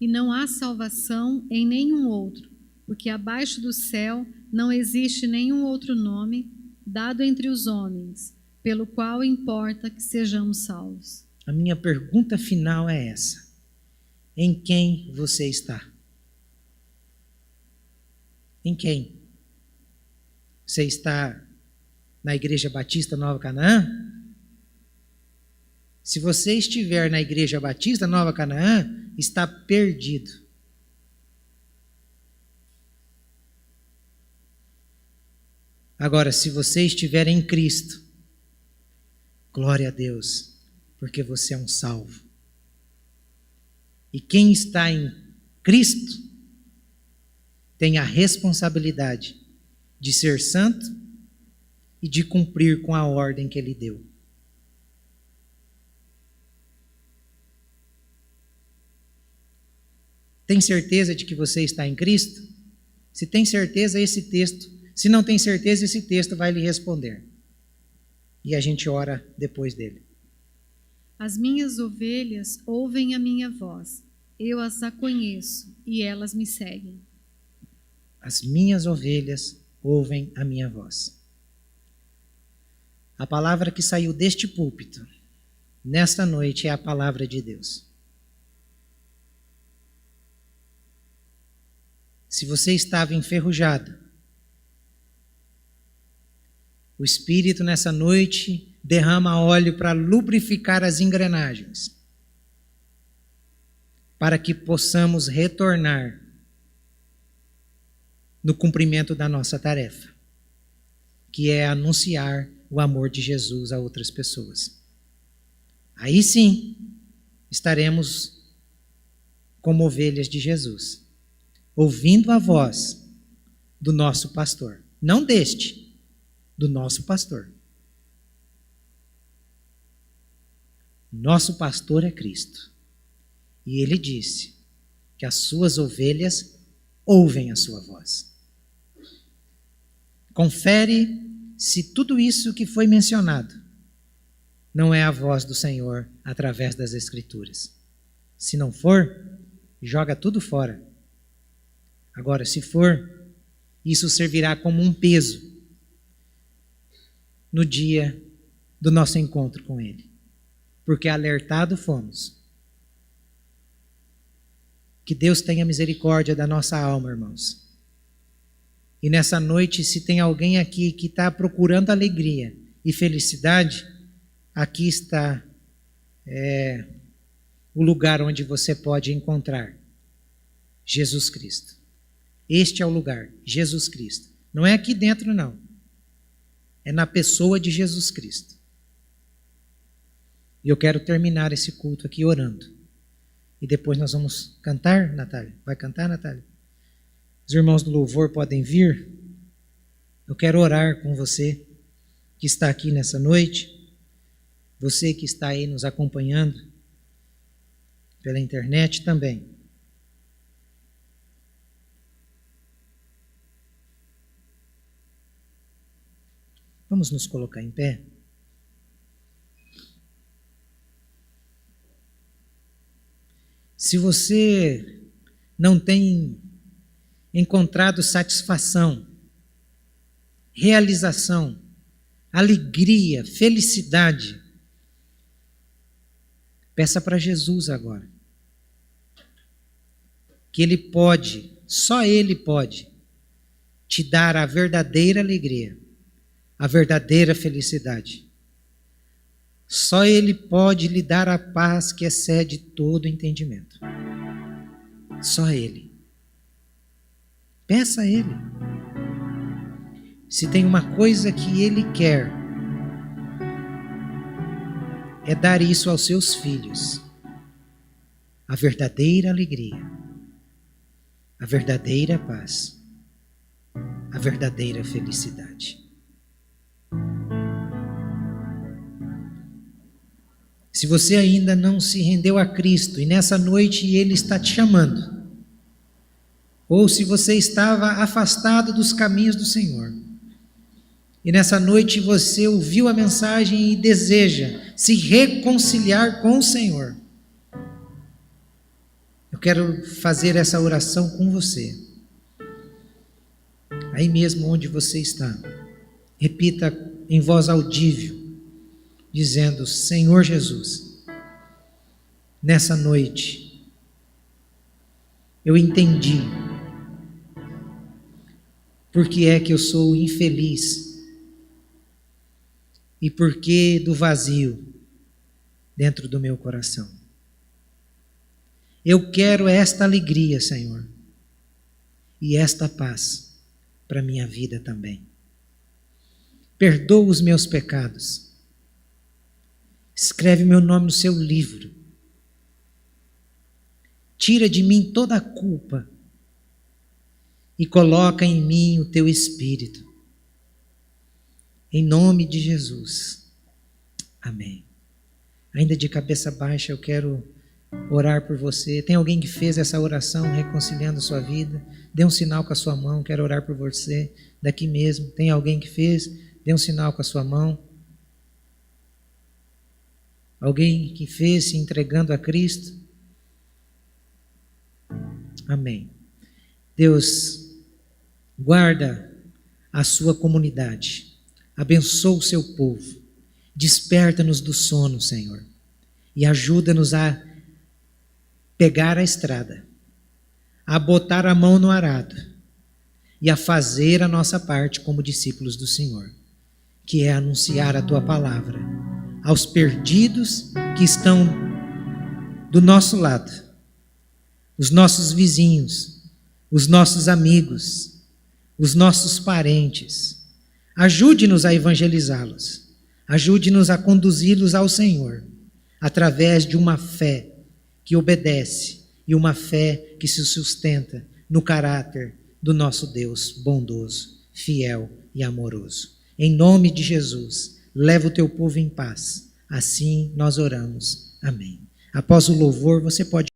E não há salvação em nenhum outro, porque abaixo do céu não existe nenhum outro nome dado entre os homens, pelo qual importa que sejamos salvos. A minha pergunta final é essa: em quem você está? Em quem? Você está na Igreja Batista Nova Canaã? Se você estiver na Igreja Batista Nova Canaã, está perdido. Agora, se você estiver em Cristo, glória a Deus, porque você é um salvo. E quem está em Cristo tem a responsabilidade de ser santo e de cumprir com a ordem que Ele deu. Tem certeza de que você está em Cristo? Se tem certeza, esse texto. Se não tem certeza, esse texto vai lhe responder. E a gente ora depois dele. As minhas ovelhas ouvem a minha voz. Eu as conheço e elas me seguem. As minhas ovelhas ouvem a minha voz. A palavra que saiu deste púlpito, nesta noite, é a palavra de Deus. Se você estava enferrujado, o Espírito nessa noite derrama óleo para lubrificar as engrenagens, para que possamos retornar no cumprimento da nossa tarefa, que é anunciar o amor de Jesus a outras pessoas. Aí sim, estaremos como ovelhas de Jesus, ouvindo a voz do nosso pastor. Não deste, do nosso pastor. Nosso pastor é Cristo. E ele disse que as suas ovelhas ouvem a sua voz. Confere se tudo isso que foi mencionado não é a voz do Senhor através das Escrituras. Se não for, joga tudo fora. Agora, se for, isso servirá como um peso no dia do nosso encontro com Ele. Porque alertado fomos. Que Deus tenha misericórdia da nossa alma, irmãos. E nessa noite, se tem alguém aqui que está procurando alegria e felicidade, aqui está o lugar onde você pode encontrar Jesus Cristo. Este é o lugar, Jesus Cristo. Não é aqui dentro, não. É na pessoa de Jesus Cristo. E eu quero terminar esse culto aqui orando. E depois nós vamos cantar, Natália? Vai cantar, Natália? Os irmãos do louvor podem vir. Eu quero orar com você que está aqui nessa noite. Você que está aí nos acompanhando pela internet também. Vamos nos colocar em pé. Se você não tem encontrado satisfação, realização, alegria, felicidade, peça para Jesus agora. Que Ele pode, só Ele pode, te dar a verdadeira alegria, a verdadeira felicidade. Só Ele pode lhe dar a paz que excede todo entendimento. Só Ele. Peça a Ele. Se tem uma coisa que Ele quer, é dar isso aos seus filhos. A verdadeira alegria, a verdadeira paz, a verdadeira felicidade. Se você ainda não se rendeu a Cristo e nessa noite Ele está te chamando, ou se você estava afastado dos caminhos do Senhor, e nessa noite você ouviu a mensagem e deseja se reconciliar com o Senhor, eu quero fazer essa oração com você. Aí mesmo onde você está, repita em voz audível, dizendo: Senhor Jesus, nessa noite eu entendi por que é que eu sou infeliz e por que do vazio dentro do meu coração. Eu quero esta alegria, Senhor, e esta paz para a minha vida também. Perdoa os meus pecados. Escreve meu nome no seu livro. Tira de mim toda a culpa e coloca em mim o teu Espírito. Em nome de Jesus. Amém. Ainda de cabeça baixa, eu quero orar por você. Tem alguém que fez essa oração reconciliando a sua vida? Dê um sinal com a sua mão, quero orar por você daqui mesmo. Tem alguém que fez? Dê um sinal com a sua mão. Alguém que fez se entregando a Cristo? Amém. Deus, guarda a sua comunidade. Abençoa o seu povo. Desperta-nos do sono, Senhor. E ajuda-nos a pegar a estrada, a botar a mão no arado e a fazer a nossa parte como discípulos do Senhor, que é anunciar a tua palavra aos perdidos que estão do nosso lado os nossos vizinhos, os nossos amigos, os nossos parentes. Ajude-nos a evangelizá-los. Ajude-nos a conduzi-los ao Senhor, através de uma fé que obedece e uma fé que se sustenta no caráter do nosso Deus bondoso, fiel e amoroso. Em nome de Jesus, leva o teu povo em paz. Assim nós oramos. Amém. Após o louvor, você pode